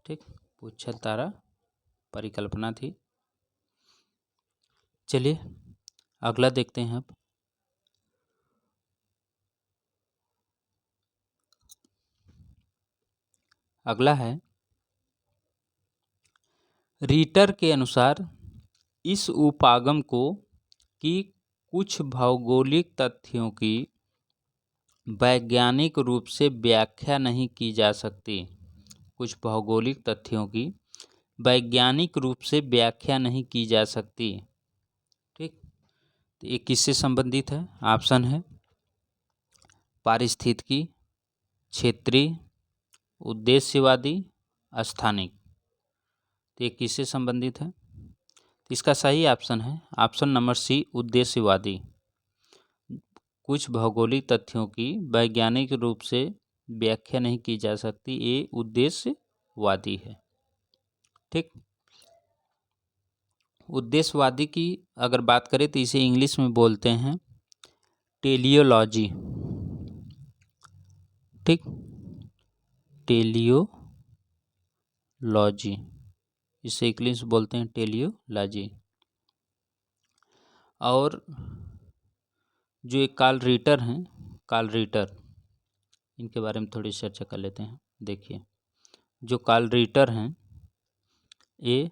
ठीक, पुच्छल तारा परिकल्पना थी। चलिए अगला देखते हैं। अब अगला है रीटर के अनुसार इस उपागम को कि कुछ भौगोलिक तथ्यों की वैज्ञानिक रूप से व्याख्या नहीं की जा सकती। कुछ भौगोलिक तथ्यों की वैज्ञानिक रूप से व्याख्या नहीं की जा सकती। ठीक, तो ये किससे संबंधित है? ऑप्शन है पारिस्थितिकी, क्षेत्रीय, उद्देश्यवादी, स्थानिक। तो ये किससे संबंधित है? तो इसका सही ऑप्शन है ऑप्शन नंबर सी उद्देश्यवादी। कुछ भौगोलिक तथ्यों की वैज्ञानिक रूप से व्याख्या नहीं की जा सकती, ये उद्देश्यवादी है। ठीक, उद्देश्यवादी की अगर बात करें तो इसे इंग्लिश में बोलते हैं टेलियोलॉजी। ठीक, टेलियोलॉजी इसे इंग्लिश में बोलते हैं टेलियोलॉजी। और जो एक कार्ल रीटर हैं, कार्ल रीटर, इनके बारे में थोड़ी चर्चा कर लेते हैं। देखिए जो कार्ल रीटर हैं ये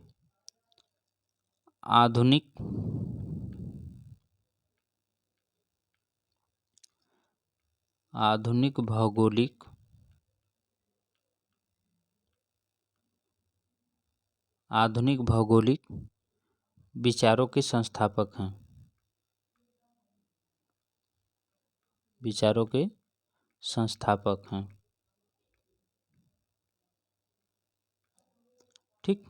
आधुनिक भौगोलिक विचारों के संस्थापक हैं। विचारों के संस्थापक हैं। ठीक,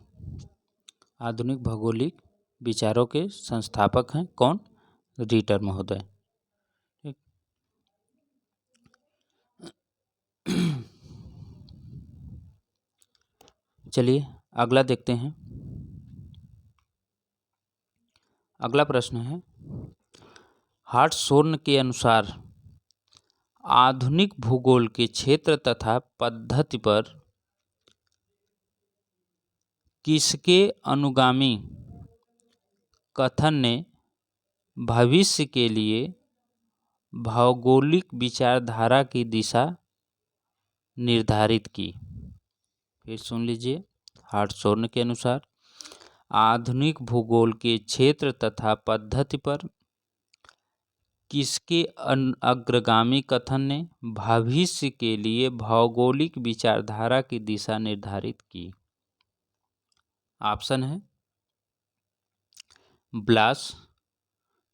आधुनिक भौगोलिक विचारों के संस्थापक हैं कौन? रिटर महोदय। ठीक, चलिए अगला देखते हैं। अगला प्रश्न है, हार्ट्सोर्न के अनुसार आधुनिक भूगोल के क्षेत्र तथा पद्धति पर किसके अनुगामी कथन ने भविष्य के लिए भौगोलिक विचारधारा की दिशा निर्धारित की? फिर सुन लीजिए। हार्ट्सोर्न के अनुसार आधुनिक भूगोल के क्षेत्र तथा पद्धति पर किसके अग्रगामी कथन ने भविष्य के लिए भौगोलिक विचारधारा की दिशा निर्धारित की? ऑप्शन है ब्लास,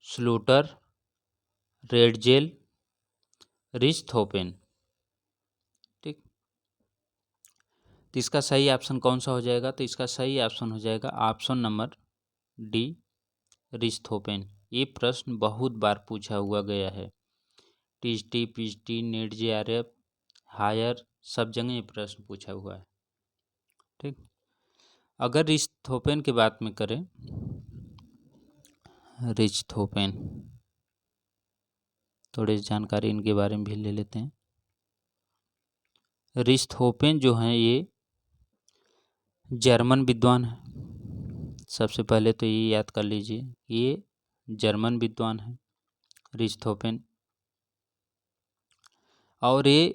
स्लूटर, रेडजेल, रिchthofen। ठीक, तो इसका सही ऑप्शन कौन सा हो जाएगा? तो इसका सही ऑप्शन हो जाएगा ऑप्शन नंबर डी, रिchthofen। ये प्रश्न बहुत बार पूछा हुआ गया है। TST, PhD, NET, JRF, higher, सब जगह ये प्रश्न पूछा हुआ है। ठीक, अगर रिchthofen की बात में करें, रिchthofen, थोड़ी जानकारी इनके बारे में भी ले लेते हैं। रिchthofen जो हैं ये जर्मन विद्वान है। सबसे पहले तो ये याद कर लीजिए, ये जर्मन विद्वान है रिchthofen, और ये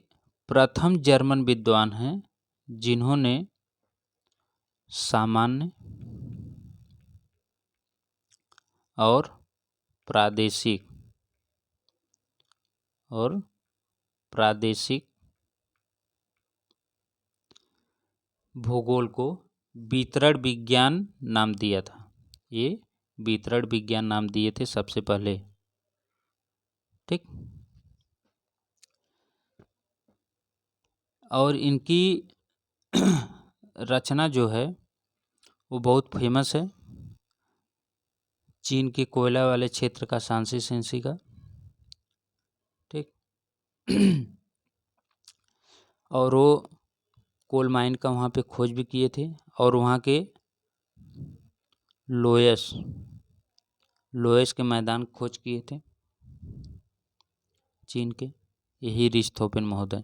प्रथम जर्मन विद्वान हैं जिन्होंने सामान्य और प्रादेशिक भूगोल को वितरण विज्ञान नाम दिया था। ये वितरण विज्ञान नाम दिए थे सबसे पहले। ठीक, और इनकी रचना जो है वो बहुत फेमस है। चीन के कोयला वाले क्षेत्र का शांसी सेंसी का। ठीक, और वो कोल माइन का वहाँ पे खोज भी किए थे, और वहाँ के लोयस के मैदान खोज किए थे चीन के, यही रिchthofen महोदय।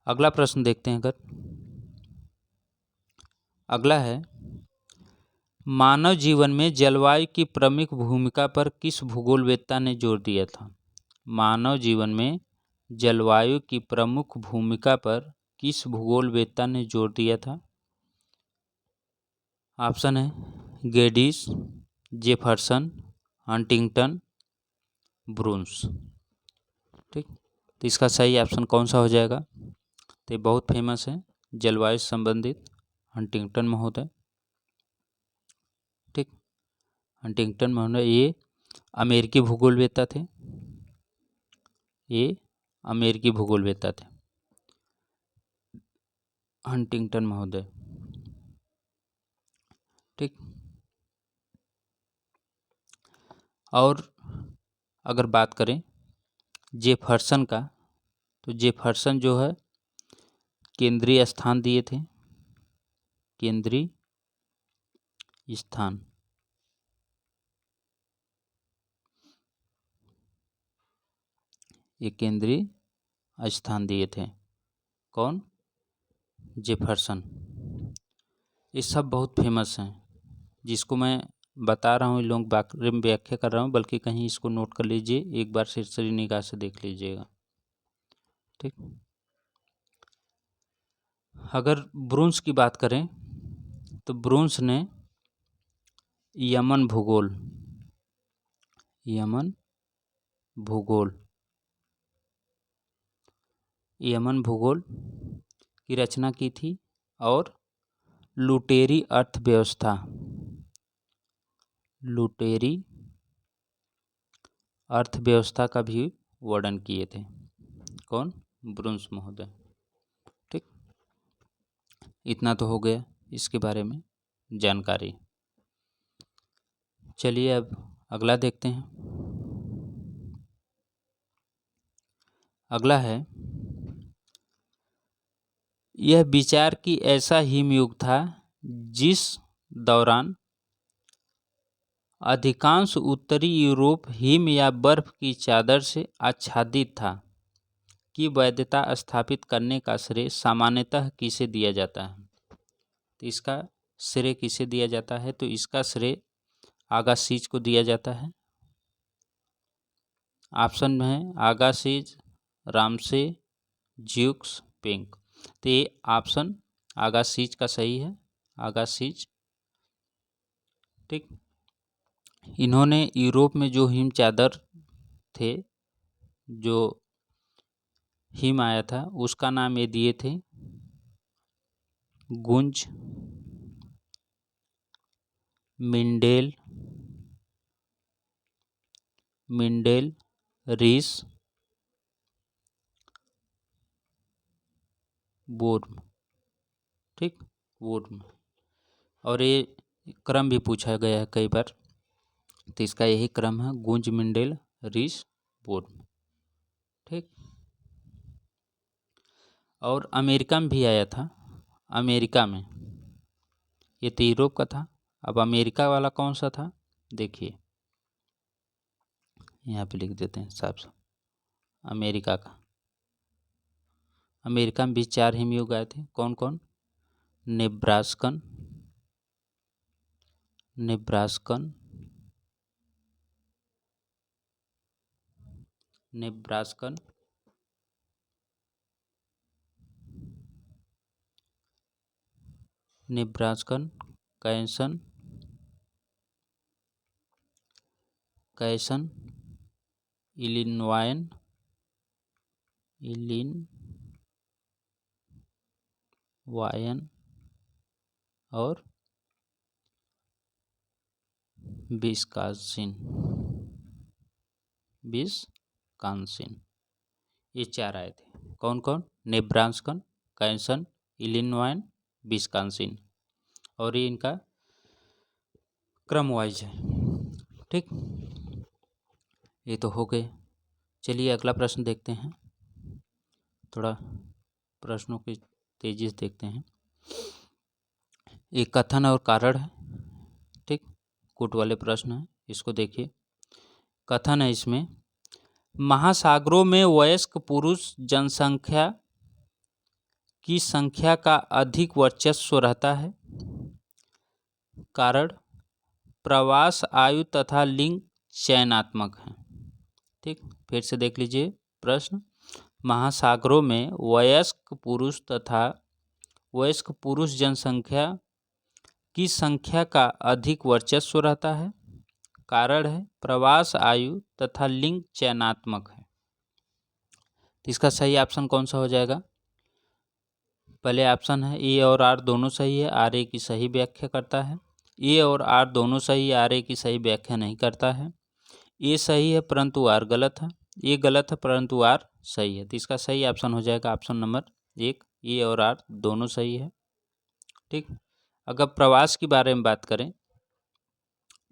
अगला प्रश्न देखते हैं। अगला है, मानव जीवन में जलवायु की प्रमुख भूमिका पर किस भूगोलवेत्ता ने जोर दिया था? मानव जीवन में जलवायु की प्रमुख भूमिका पर किस भूगोलवेत्ता ने जोर दिया था? ऑप्शन है गेडिस, जेफरसन, हंटिंगटन, ब्रून्स। ठीक, तो इसका सही ऑप्शन कौन सा हो जाएगा? तो ये बहुत फेमस है जलवायु संबंधित हंटिंगटन महोदय। ठीक, हंटिंगटन महोदय ये अमेरिकी भूगोलवेत्ता थे। ये अमेरिकी भूगोलवेत्ता थे हंटिंगटन महोदय। ठीक, और अगर बात करें जेफरसन का, तो जेफरसन जो है केंद्रीय स्थान दिए थे, केंद्रीय स्थान। ये केंद्रीय स्थान दिए थे कौन? जेफरसन। ये सब बहुत फेमस हैं, जिसको मैं बता रहा हूँ इन लोग बारे में व्याख्या कर रहा हूँ, बल्कि कहीं इसको नोट कर लीजिए, एक बार सरसरी निगाह से देख लीजिएगा। ठीक, अगर ब्रून्स की बात करें तो ब्रून्स ने यमन भूगोल की रचना की थी, और लुटेरी अर्थव्यवस्था का भी वर्णन किए थे। कौन? ब्रुन्स महोदय। ठीक, इतना तो हो गया इसके बारे में जानकारी। चलिए अब अगला देखते हैं। अगला है, यह विचार कि ऐसा हिमयुग था जिस दौरान अधिकांश उत्तरी यूरोप हिम या बर्फ की चादर से आच्छादित था, की वैधता स्थापित करने का श्रेय सामान्यतः किसे दिया जाता है? तो इसका श्रेय किसे दिया जाता है? तो इसका श्रेय आगासीज को दिया जाता है। ऑप्शन में है आगासीज, रामसे, ज्यूक्स, पेंक। तो ये ऑप्शन आगासीज का सही है, आगासीज। ठीक, इन्होंने यूरोप में जो हिम चादर थे, जो हिम आया था, उसका नाम ये दिए थे गुंज, मिंडेल, रीस, वुर्म। ठीक, वुर्म। और ये क्रम भी पूछा गया है कई बार, तो इसका यही क्रम है, गुंज, मिंडेल, रीस, वुर्म। ठीक, और अमेरिका में भी आया था। अमेरिका में, ये तो यूरोप का था। अब अमेरिका वाला कौन सा था? देखिए यहाँ पे लिख देते हैं साफ साफ, अमेरिका का। अमेरिका में भी 4 हिमयुग आए थे। कौन कौन? नेब्रास्कन, नेब्रास्कन, नेब्रास्कन, नेब्रास्कन, कैसन, कैसन, इलिनॉयन, इलिनॉयन और विस्कॉन्सिन, विस्कॉन्सिन। ये 4 आए थे। कौन कौन? नेब्रास्कन, कैसन, इलिनॉयन, विस्कॉन्सिन। और ये इनका क्रम वाइज है। ठीक, ये तो हो गए। चलिए अगला प्रश्न देखते हैं। थोड़ा प्रश्नों की तेजी से देखते हैं। एक कथन और कारण है। ठीक, कूट वाले प्रश्न है, इसको देखिए। कथन है इसमें, महासागरों में वयस्क पुरुष जनसंख्या की संख्या का अधिक वर्चस्व रहता है। कारण, प्रवास, आयु तथा लिंग चयनात्मक है। ठीक, फिर से देख लीजिए प्रश्न। महासागरों में वयस्क पुरुष जनसंख्या की संख्या का अधिक वर्चस्व रहता है। कारण है प्रवास, आयु तथा लिंग चयनात्मक है। तो इसका सही ऑप्शन कौन सा हो जाएगा? पहले ऑप्शन है ए और आर दोनों सही है, आर ए की सही व्याख्या करता है। ए और आर दोनों सही है, आर ए की सही व्याख्या नहीं करता है। ए सही है परंतु आर गलत है, ए गलत है परंतु आर सही है। तो इसका सही ऑप्शन हो जाएगा ऑप्शन नंबर 1, ए और आर दोनों सही है। ठीक, अगर प्रवास की बारे में बात करें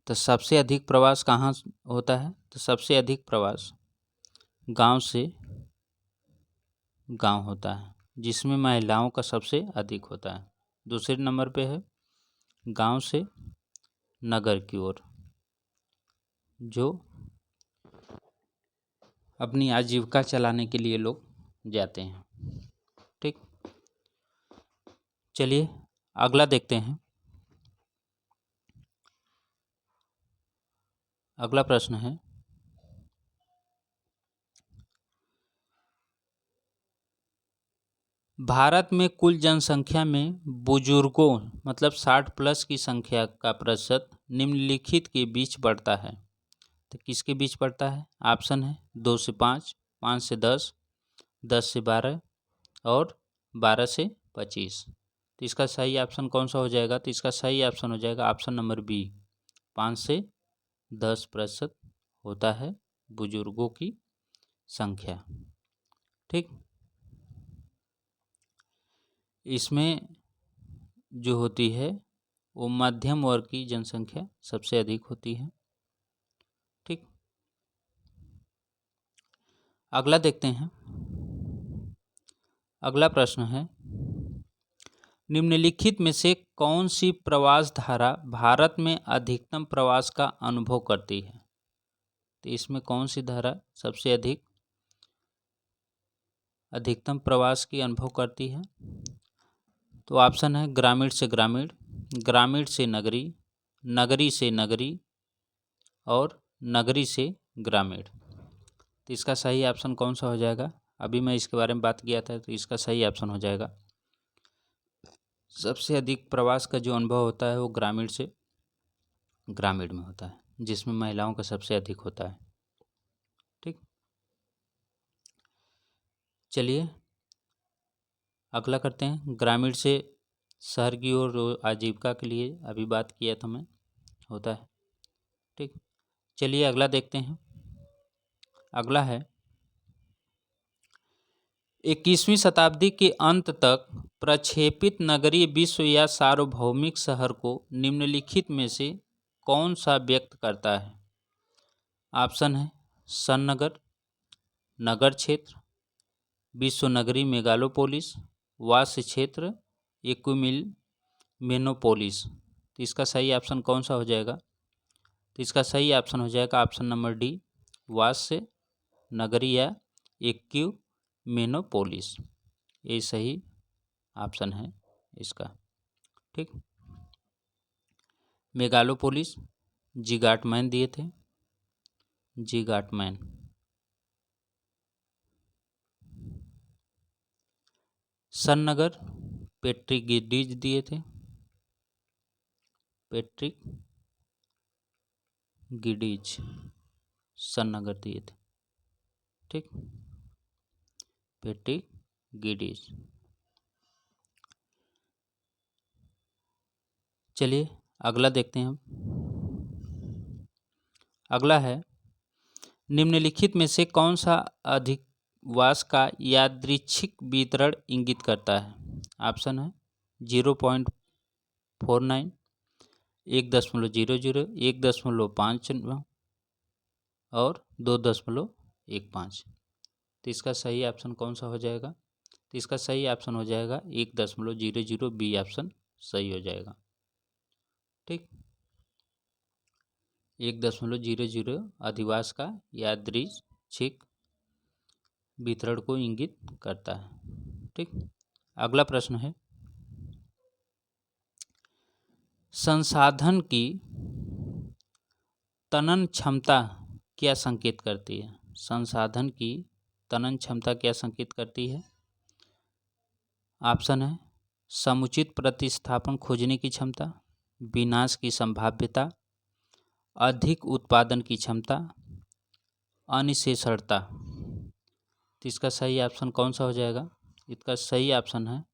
तो सबसे अधिक प्रवास कहाँ होता है? तो सबसे अधिक प्रवास गांव से गांव होता है, जिसमें महिलाओं का सबसे अधिक होता है। दूसरे नंबर पे है गांव से नगर की ओर, जो अपनी आजीविका चलाने के लिए लोग जाते हैं। ठीक, चलिए अगला देखते हैं। अगला प्रश्न है, भारत में कुल जनसंख्या में बुजुर्गों मतलब 60 प्लस की संख्या का प्रतिशत निम्नलिखित के बीच बढ़ता है। तो किसके बीच बढ़ता है? ऑप्शन है 2 से 5, 5 से 10, 10 से 12 और 12 से 25। तो इसका सही ऑप्शन कौन सा हो जाएगा? तो इसका सही ऑप्शन हो जाएगा ऑप्शन नंबर बी, 5 से 10% होता है बुजुर्गों की संख्या। ठीक, इसमें जो होती है वो मध्यम वर्ग की जनसंख्या सबसे अधिक होती है। ठीक, अगला देखते हैं। अगला प्रश्न है, निम्नलिखित में से कौन सी प्रवास धारा भारत में अधिकतम प्रवास का अनुभव करती है? तो इसमें कौन सी धारा सबसे अधिकतम प्रवास की अनुभव करती है? तो ऑप्शन है ग्रामीण से ग्रामीण, ग्रामीण से नगरी, नगरी से नगरी और नगरी से ग्रामीण। तो इसका सही ऑप्शन कौन सा हो जाएगा? अभी मैं इसके बारे में बात किया था, तो इसका सही ऑप्शन हो जाएगा, सबसे अधिक प्रवास का जो अनुभव होता है वो ग्रामीण से ग्रामीण में होता है, जिसमें महिलाओं का सबसे अधिक होता है। ठीक, चलिए अगला करते हैं। ग्रामीण से शहर की ओर आजीविका के लिए अभी बात किया था मैं, होता है। ठीक, चलिए अगला देखते हैं। अगला है, 21वीं शताब्दी के अंत तक प्रक्षेपित नगरीय विश्व या सार्वभौमिक शहर को निम्नलिखित में से कौन सा व्यक्त करता है? ऑप्शन है सन नगर, नगर क्षेत्र, विश्व नगरी मेगालोपोलिस, वास्य क्षेत्र, इक्विमिल मेनोपोलिस। तो इसका सही ऑप्शन कौन सा हो जाएगा? तो इसका सही ऑप्शन हो जाएगा ऑप्शन नंबर डी, वास्य नगरी या इक्यू मेनोपोलिस। ये सही ऑप्शन है इसका। ठीक, मेगालोपोलिस जिगाटमैन दिए थे, जिगाटमैन। सन नगर पेट्रिक गिडीज दिए थे, पेट्रिक गिडीज सन नगर दिए थे। ठीक, पेट्रिक गिडीज। चलिए अगला देखते हैं हम। अगला है, निम्नलिखित में से कौन सा अधिवास का यादृच्छिक वितरण इंगित करता है? ऑप्शन है 0.49, 1.00, 1.59 और 2.15। तो इसका सही ऑप्शन कौन सा हो जाएगा? तो इसका सही ऑप्शन हो जाएगा 1.00, बी ऑप्शन सही हो जाएगा। ठीक, 1.00 अधिवास का यादृच्छिक वितरण को इंगित करता है। ठीक, अगला प्रश्न है, संसाधन की तनन क्षमता क्या संकेत करती है? संसाधन की तनन क्षमता क्या संकेत करती है? ऑप्शन है समुचित प्रतिस्थापन खोजने की क्षमता, विनाश की संभाव्यता, अधिक उत्पादन की क्षमता, अनिशेषणता। तो इसका सही ऑप्शन कौन सा हो जाएगा? इसका सही ऑप्शन है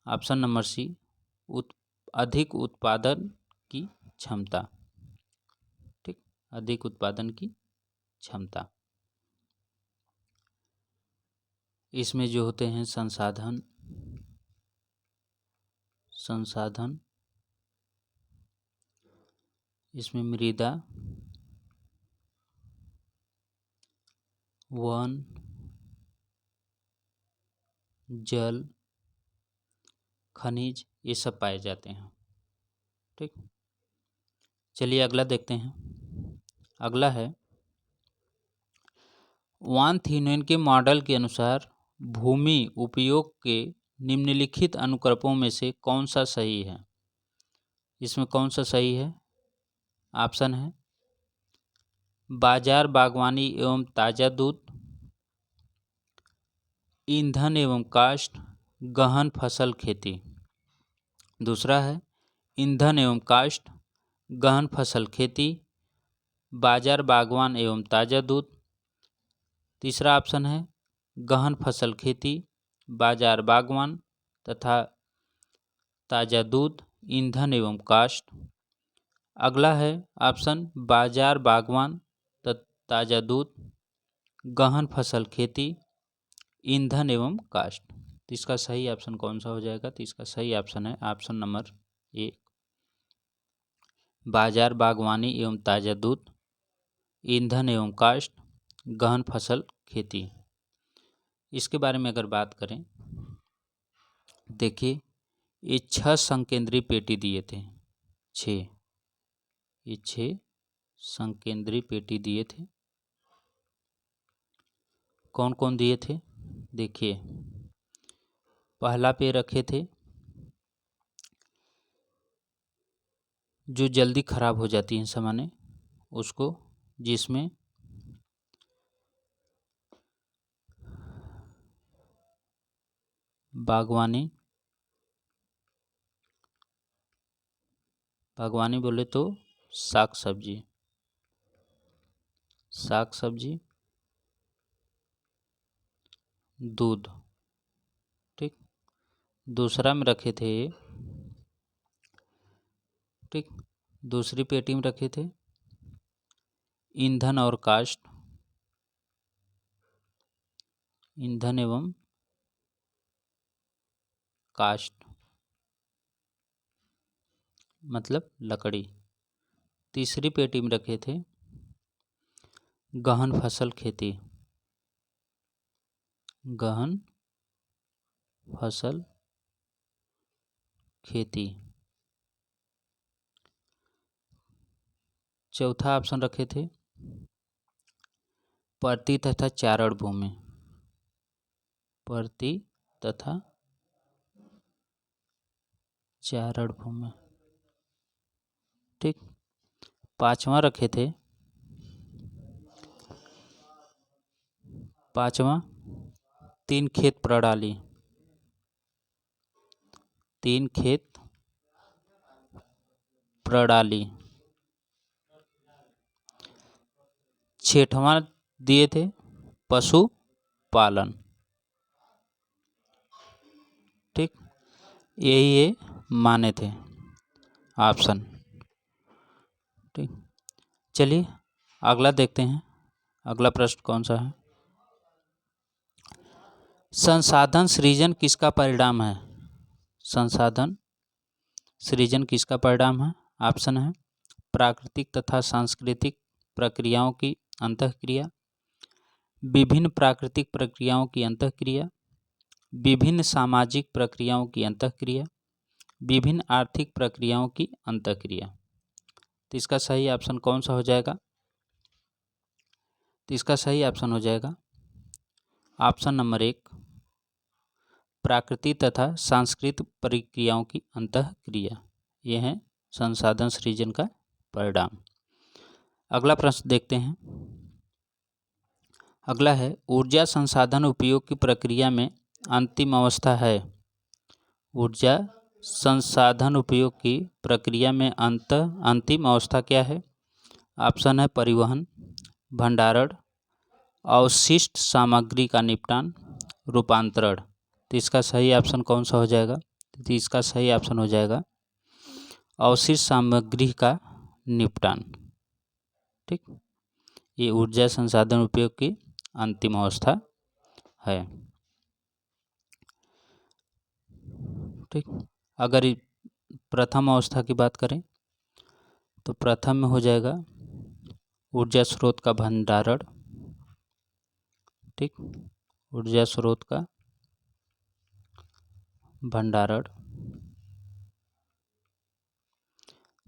ऑप्शन नंबर सी, अधिक उत्पादन की क्षमता। ठीक, अधिक उत्पादन की क्षमता। इसमें जो होते हैं संसाधन इसमें मृदा, वन, जल, खनिज, ये सब पाए जाते हैं। ठीक, चलिए अगला देखते हैं। अगला है, वान थीनेन के मॉडल के अनुसार भूमि उपयोग के निम्नलिखित अनुक्रमों में से कौन सा सही है? इसमें कौन सा सही है? ऑप्शन है बाजार बागवानी एवं ताज़ा दूध, ईंधन एवं काष्ठ, गहन फसल खेती। दूसरा है ईंधन एवं काष्ठ, गहन फसल खेती, बाजार बागवान एवं ताज़ा दूध। तीसरा ऑप्शन है गहन फसल खेती, बाजार बागवान तथा ताज़ा दूध, ईंधन एवं काष्ठ। अगला है ऑप्शन बाजार बागवान ताज़ा दूध, गहन फसल खेती, ईंधन एवं काष्ठ। तो इसका सही ऑप्शन कौन सा हो जाएगा? तो इसका सही ऑप्शन है ऑप्शन नंबर 1, बाजार बागवानी एवं ताज़ा दूध, ईंधन एवं काष्ठ, गहन फसल खेती। इसके बारे में अगर बात करें, देखिए ये 6 संकेंद्रीय पेटी दिए थे, 6, ये 6 संकेंद्रीय पेटी दिए थे। कौन कौन दिए थे? देखिए पहला पे रखे थे जो जल्दी खराब हो जाती हैं सामान्य, उसको, जिसमें बागवानी बोले तो साग सब्जी, दूध। ठीक, दूसरा में रखे थे, ठीक, दूसरी पेटी में रखे थे ईंधन और काष्ठ, ईंधन एवं काष्ठ मतलब लकड़ी। तीसरी पेटी में रखे थे गहन फसल खेती, गहन फसल खेती। चौथा ऑप्शन रखे थे परती तथा चारण भूमि, परती तथा चारण भूमि। ठीक, पांचवा रखे थे, पांचवा 3 खेत प्रणाली, 3 खेत प्रणाली। छठवां दिए थे पशुपालन। ठीक, यही ये माने थे ऑप्शन। ठीक, चलिए अगला देखते हैं, अगला प्रश्न कौन सा है? संसाधन सृजन किसका परिणाम है? संसाधन सृजन किसका परिणाम है? ऑप्शन है प्राकृतिक तथा सांस्कृतिक प्रक्रियाओं की अंतःक्रिया, विभिन्न प्राकृतिक प्रक्रियाओं की अंतःक्रिया, विभिन्न सामाजिक प्रक्रियाओं की अंतःक्रिया, विभिन्न आर्थिक प्रक्रियाओं की अंतःक्रिया। तो इसका सही ऑप्शन कौन सा हो जाएगा? तो इसका सही ऑप्शन हो जाएगा ऑप्शन नंबर 1, प्राकृतिक तथा सांस्कृतिक प्रक्रियाओं की अंतःक्रिया। यह है संसाधन सृजन का परिणाम। अगला प्रश्न देखते हैं। अगला है ऊर्जा संसाधन उपयोग की प्रक्रिया में अंतिम अवस्था है। ऊर्जा संसाधन उपयोग की प्रक्रिया में अंतिम अवस्था क्या है? ऑप्शन है परिवहन, भंडारण, अवशिष्ट सामग्री का निपटान, रूपांतरण। तो इसका सही ऑप्शन कौन सा हो जाएगा? तो इसका सही ऑप्शन हो जाएगा अवशिष्ट सामग्री का निपटान। ठीक, ये ऊर्जा संसाधन उपयोग की अंतिम अवस्था है। ठीक, अगर प्रथम अवस्था की बात करें तो प्रथम में हो जाएगा ऊर्जा स्रोत का भंडारण। ठीक, ऊर्जा स्रोत का भंडारण।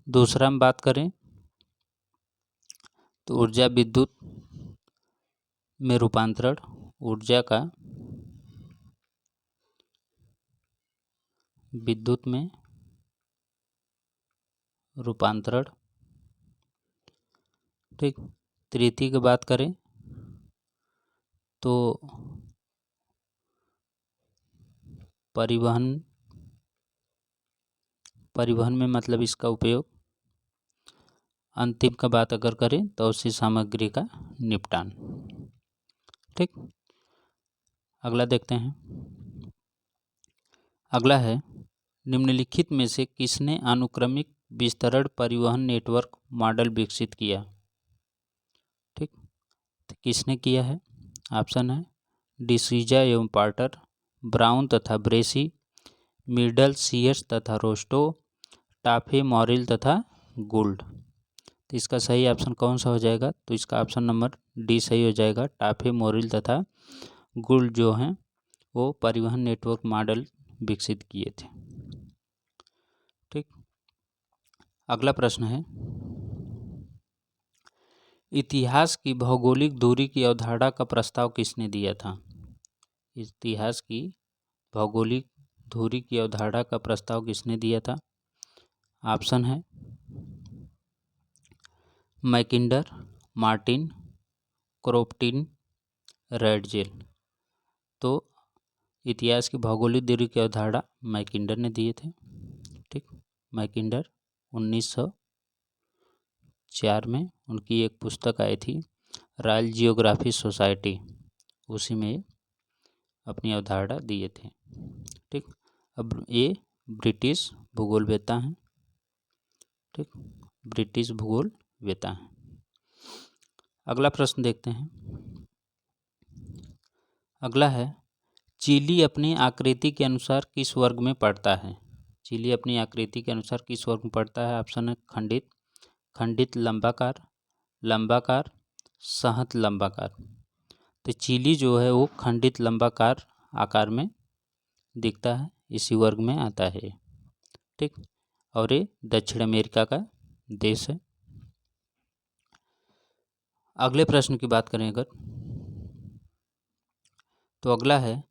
दूसरा में बात करें तो ऊर्जा विद्युत में रूपांतरण, ऊर्जा का विद्युत में रूपांतरण। ठीक, तृतीय की बात करें तो परिवहन में मतलब इसका उपयोग। अंतिम का बात अगर करें तो उसी सामग्री का निपटान। ठीक, अगला देखते हैं। अगला है निम्नलिखित में से किसने अनुक्रमिक विस्तरण परिवहन नेटवर्क मॉडल विकसित किया? ठीक, किसने किया है? ऑप्शन है डिसूजा एवं पार्टर, ब्राउन तथा ब्रेसी, मिडल सीयर्स तथा रोस्टो, टाफे मॉरिल तथा गुल्ड। तो इसका सही ऑप्शन कौन सा हो जाएगा? तो इसका ऑप्शन नंबर डी सही हो जाएगा। टाफे मॉरिल तथा गुल्ड जो हैं वो परिवहन नेटवर्क मॉडल विकसित किए थे। ठीक, अगला प्रश्न है, इतिहास की भौगोलिक दूरी की अवधारणा का प्रस्ताव किसने दिया था? इतिहास की भौगोलिक दूरी की अवधारणा का प्रस्ताव किसने दिया था? ऑप्शन है मैकिंडर, मार्टिन, क्रोपटिन, रेडजेल। तो इतिहास की भौगोलिक दूरी की अवधारणा मैकिंडर ने दिए थे। ठीक, मैकिंडर 1904 में उनकी एक पुस्तक आई थी रॉयल जियोग्राफी सोसाइटी, उसी में अपनी अवधारणा दिए थे। ठीक, अब ये ब्रिटिश भूगोलवेत्ता हैं। ठीक, ब्रिटिश भूगोलवेत्ता हैं। अगला प्रश्न देखते हैं। अगला है, चिली अपनी आकृति के अनुसार किस वर्ग में पड़ता है? चिली अपनी आकृति के अनुसार किस वर्ग में पड़ता है? ऑप्शन है खंडित, खंडित लंबाकार, लंबाकार, सहत लंबाकार। तो चिली जो है वो खंडित लंबाकार आकार में दिखता है, इसी वर्ग में आता है। ठीक, और ये दक्षिण अमेरिका का देश है। अगले प्रश्न की बात करें अगर, तो अगला है,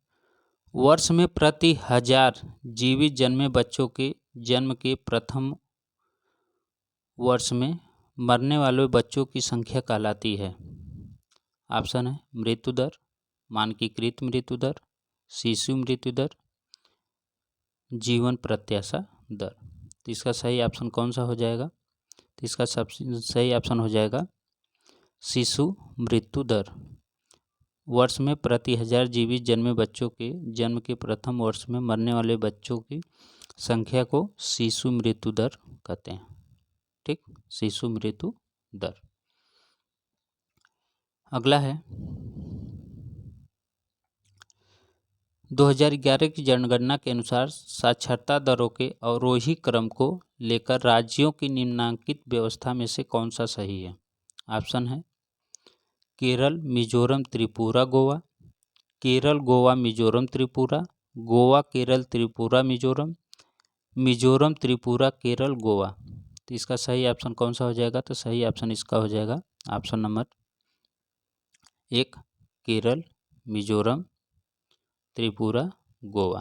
वर्ष में प्रति 1000 जीवित जन्मे बच्चों के जन्म के प्रथम वर्ष में मरने वाले बच्चों की संख्या कहलाती है। ऑप्शन है मृत्यु दर, मानकीकृत मृत्यु दर, शिशु मृत्यु दर, जीवन प्रत्याशा दर। तो इसका सही ऑप्शन कौन सा हो जाएगा? तो इसका सबसे सही ऑप्शन हो जाएगा शिशु मृत्यु दर। वर्ष में प्रति 1000 जीवित जन्मे बच्चों के जन्म के प्रथम वर्ष में मरने वाले बच्चों की संख्या को शिशु मृत्यु दर कहते हैं। ठीक, शिशु मृत्यु दर। अगला है, 2011 की जनगणना के अनुसार साक्षरता दरों के अवरोही क्रम को लेकर राज्यों की निम्नलिखित व्यवस्था में से कौन सा सही है? ऑप्शन है केरल, मिजोरम, त्रिपुरा, गोवा, केरल, गोवा, मिजोरम, त्रिपुरा, गोवा, केरल, त्रिपुरा, मिजोरम, मिजोरम, त्रिपुरा, केरल, गोवा। तो इसका सही ऑप्शन कौन सा हो जाएगा? तो सही ऑप्शन इसका हो जाएगा ऑप्शन नंबर 1 केरल, मिजोरम, त्रिपुरा, गोवा।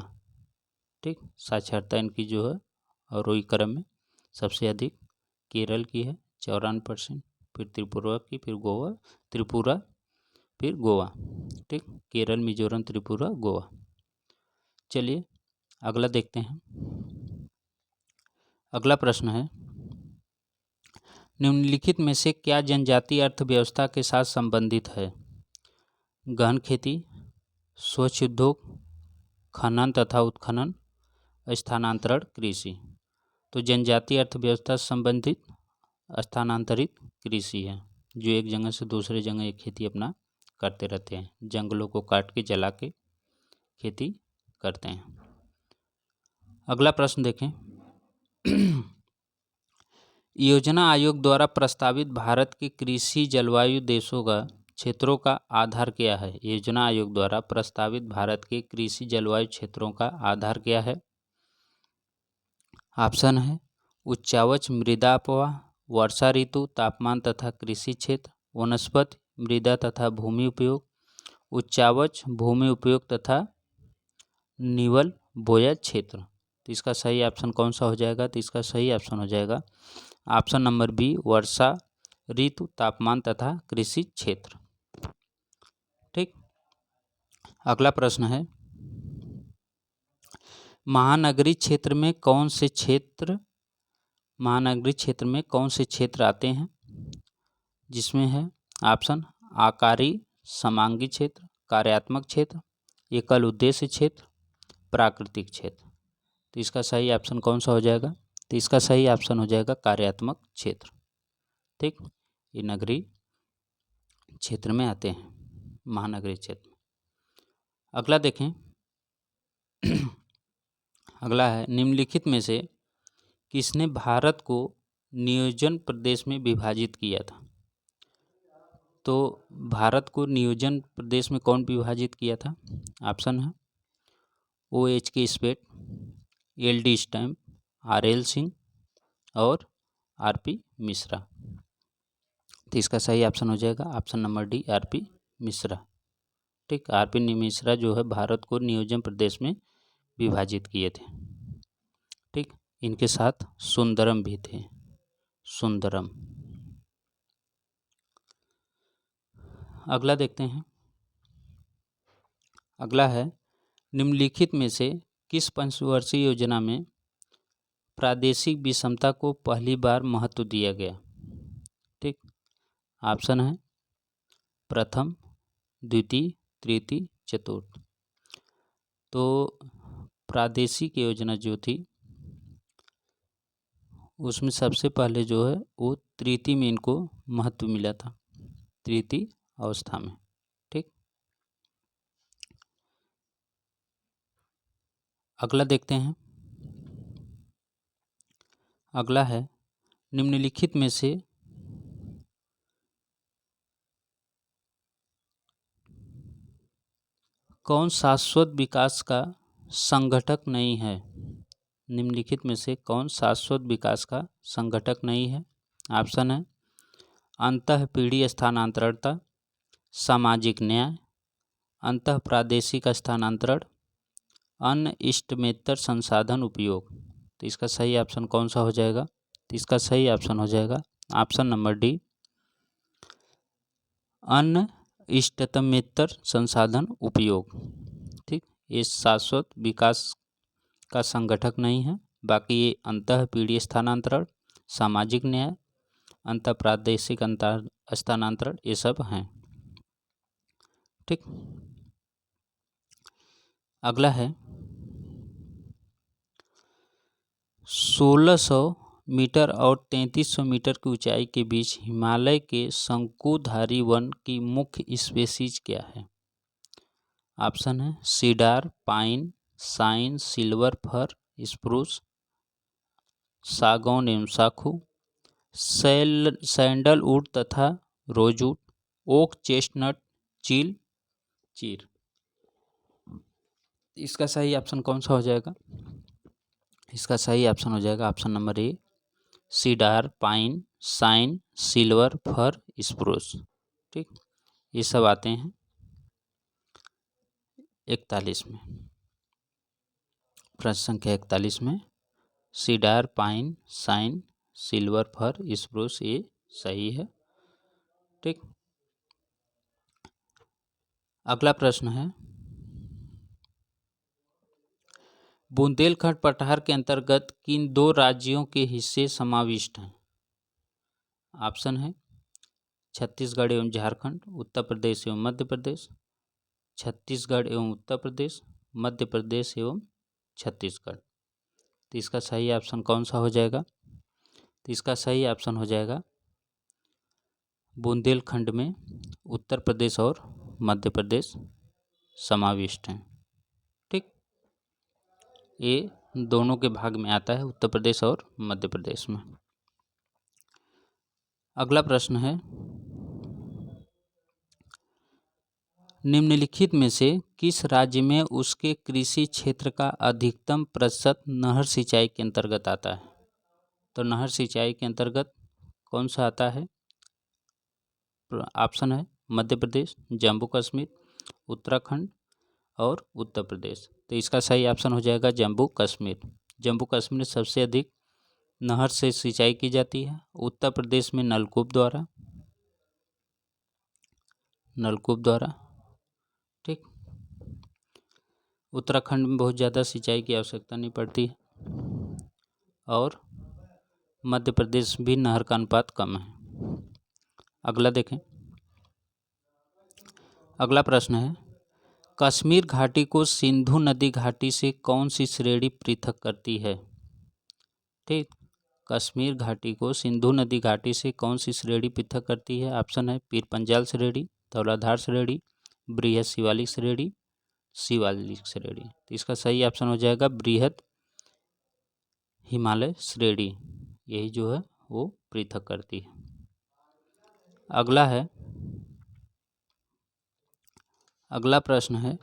ठीक, साक्षरता इनकी जो है अवरोही क्रम में सबसे अधिक केरल की है 54%, फिर त्रिपुरा की, फिर गोवा, त्रिपुरा, फिर गोवा। ठीक, केरल, मिजोरम, त्रिपुरा, गोवा। चलिए अगला देखते हैं। अगला प्रश्न है, निम्नलिखित में से क्या जनजातीय अर्थव्यवस्था के साथ संबंधित है? गहन खेती, स्वच्छ उद्योग, खनन तथा उत्खनन, स्थानांतरण कृषि। तो जनजातीय अर्थव्यवस्था से संबंधित स्थानांतरित कृषि है, जो एक जगह से दूसरे जगह एक खेती अपना करते रहते हैं, जंगलों को काट के जला के खेती करते हैं। अगला प्रश्न देखें। योजना आयोग द्वारा प्रस्तावित भारत के कृषि जलवायु देशों का क्षेत्रों का आधार क्या है? योजना आयोग द्वारा प्रस्तावित भारत के कृषि जलवायु क्षेत्रों का आधार क्या है? ऑप्शन है उच्चावच मृदा अपवाह, वर्षा ऋतु, तापमान तथा कृषि क्षेत्र, वनस्पति, मृदा तथा भूमि उपयोग, उच्चावच, भूमि उपयोग तथा निवल बोया क्षेत्र। तो इसका सही ऑप्शन कौन सा हो जाएगा? तो इसका सही ऑप्शन हो जाएगा ऑप्शन नंबर बी, वर्षा ऋतु, तापमान तथा कृषि क्षेत्र। ठीक, अगला प्रश्न है, महानगरीय क्षेत्र में कौन से क्षेत्र आते हैं? जिसमें है ऑप्शन आकारी समांगी क्षेत्र, कार्यात्मक क्षेत्र, एकल उद्देश्य क्षेत्र, प्राकृतिक क्षेत्र। तो इसका सही ऑप्शन कौन सा हो जाएगा? तो इसका सही ऑप्शन हो जाएगा कार्यात्मक क्षेत्र। ठीक, ये नगरीय क्षेत्र में आते हैं, महानगरीय क्षेत्र में। अगला देखें, अगला है निम्नलिखित में से किसने भारत को नियोजन प्रदेश में विभाजित किया था? तो भारत को नियोजन प्रदेश में कौन विभाजित किया था? ऑप्शन है OHK स्पेट, LD stamp, RL Singh और RP मिश्रा। तो इसका सही ऑप्शन हो जाएगा option number D, RP Mishra. ठीक, RP मिश्रा जो है भारत को नियोजन प्रदेश में विभाजित किए थे। ठीक, इनके साथ सुंदरम भी थे, सुंदरम। अगला देखते हैं, अगला है निम्नलिखित में से किस पंचवर्षीय योजना में प्रादेशिक विषमता को पहली बार महत्व दिया गया? ठीक, ऑप्शन है प्रथम, द्वितीय, तृतीय, चतुर्थ। तो प्रादेशिक योजना जो थी उसमें सबसे पहले जो है वो तृतीय में इनको महत्व मिला था, तृतीय अवस्था में। ठीक, अगला देखते हैं, अगला है निम्नलिखित में से कौन शाश्वत विकास का संगठक नहीं है? निम्नलिखित में से कौन शाश्वत विकास का संगठक नहीं है? ऑप्शन है अंतःपीढ़ी स्थानांतरणता, सामाजिक न्याय, अंतः प्रादेशिक स्थानांतरण, अन्य इष्टमेतर संसाधन उपयोग। तो इसका सही ऑप्शन कौन सा हो जाएगा? तो इसका सही ऑप्शन हो जाएगा ऑप्शन नंबर डी, अन्य इष्टतमेतर संसाधन उपयोग। ठीक, ये शाश्वत विकास का संगठक नहीं है, बाकी ये अंतःपीढ़ी स्थानांतरण, सामाजिक न्याय, अंतर प्रादेशिक स्थानांतरण ये सब हैं। ठीक, अगला है 1600 मीटर और 3300 मीटर की ऊंचाई के बीच हिमालय के शंकुधारी वन की मुख्य स्पेसीज क्या है? ऑप्शन है सीडार, पाइन, साइन, सिल्वर फर, स्प्रूस, सागौन एवं साखू, सैंडलवुड तथा रोजवुड, ओक, चेस्टनट, चील, चीर। इसका सही ऑप्शन कौन सा हो जाएगा? इसका सही ऑप्शन हो जाएगा option number A, cedar, pine, साइन, सिल्वर फर, स्प्रूस। ठीक, ये सब आते हैं 41 में, प्रश्न संख्या 41 में सीडार, पाइन, साइन, सिल्वर फर, स्प्रूस ये सही है। ठीक, अगला प्रश्न है बुंदेलखंड पठार के अंतर्गत किन दो राज्यों के हिस्से समाविष्ट हैं? ऑप्शन है छत्तीसगढ़ एवं झारखंड, उत्तर प्रदेश एवं मध्य प्रदेश, छत्तीसगढ़ एवं उत्तर प्रदेश, मध्य प्रदेश एवं छत्तीसगढ़। तो इसका सही ऑप्शन कौन सा हो जाएगा? तो इसका सही ऑप्शन हो जाएगा बुंदेलखंड में उत्तर प्रदेश और मध्य प्रदेश समाविष्ट हैं। ठीक, ये दोनों के भाग में आता है, उत्तर प्रदेश और मध्य प्रदेश में। अगला प्रश्न है निम्नलिखित में से किस राज्य में उसके कृषि क्षेत्र का अधिकतम प्रतिशत नहर सिंचाई के अंतर्गत आता है? तो नहर सिंचाई के अंतर्गत कौन सा आता है? ऑप्शन है मध्य प्रदेश, जम्मू कश्मीर, उत्तराखंड और उत्तर प्रदेश। तो इसका सही ऑप्शन हो जाएगा जम्मू कश्मीर। जम्मू कश्मीर में सबसे अधिक नहर से सिंचाई की जाती है। उत्तर प्रदेश में नलकूप द्वारा, ठीक, उत्तराखंड में बहुत ज़्यादा सिंचाई की आवश्यकता नहीं पड़ती है और मध्य प्रदेश भी नहर का अनुपात कम है। अगला देखें, अगला प्रश्न है कश्मीर घाटी को सिंधु नदी घाटी से कौन सी श्रेणी पृथक करती है? ठीक, कश्मीर घाटी को सिंधु नदी घाटी से कौन सी श्रेणी पृथक करती है? ऑप्शन है पीर पंजाल श्रेणी, तौलाधार श्रेणी, बृहद शिवालिक श्रेणी, शिवालिक श्रेणी। तो इसका सही ऑप्शन हो जाएगा बृहद हिमालय श्रेणी, यही जो है वो पृथक करती है। अगला प्रश्न है,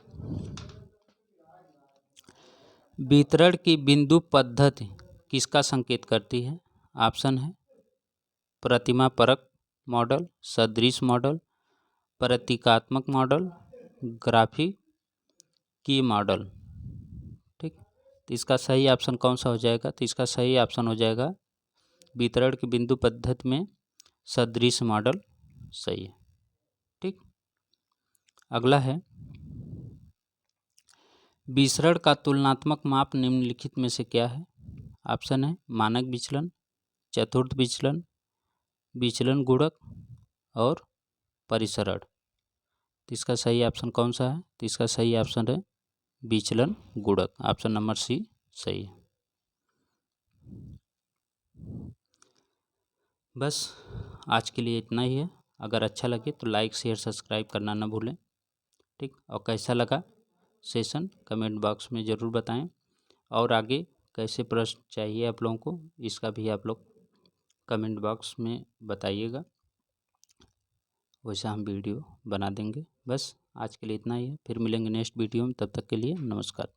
वितरण की बिंदु पद्धति किसका संकेत करती है? ऑप्शन है प्रतिमा परक मॉडल, सदृश मॉडल, प्रतीकात्मक मॉडल, ग्राफिक की मॉडल। ठीक, तो इसका सही ऑप्शन कौन सा हो जाएगा? तो इसका सही ऑप्शन हो जाएगा वितरण की बिंदु पद्धति में सदृश मॉडल सही है। ठीक, अगला है, विसरण का तुलनात्मक माप निम्नलिखित में से क्या है? ऑप्शन है मानक विचलन, चतुर्थ विचलन, विचलन गुणक और परिसरण। तो इसका सही ऑप्शन कौन सा है? तो इसका सही ऑप्शन है विचलन गुणक, ऑप्शन नंबर सी सही है। बस आज के लिए इतना ही है। अगर अच्छा लगे तो लाइक शेयर सब्सक्राइब करना ना भूलें। ठीक, और कैसा लगा सेशन कमेंट बॉक्स में ज़रूर बताएं, और आगे कैसे प्रश्न चाहिए आप लोगों को इसका भी आप लोग कमेंट बॉक्स में बताइएगा, वैसा हम वीडियो बना देंगे। बस आज के लिए इतना ही है, फिर मिलेंगे नेक्स्ट वीडियो में, तब तक के लिए नमस्कार।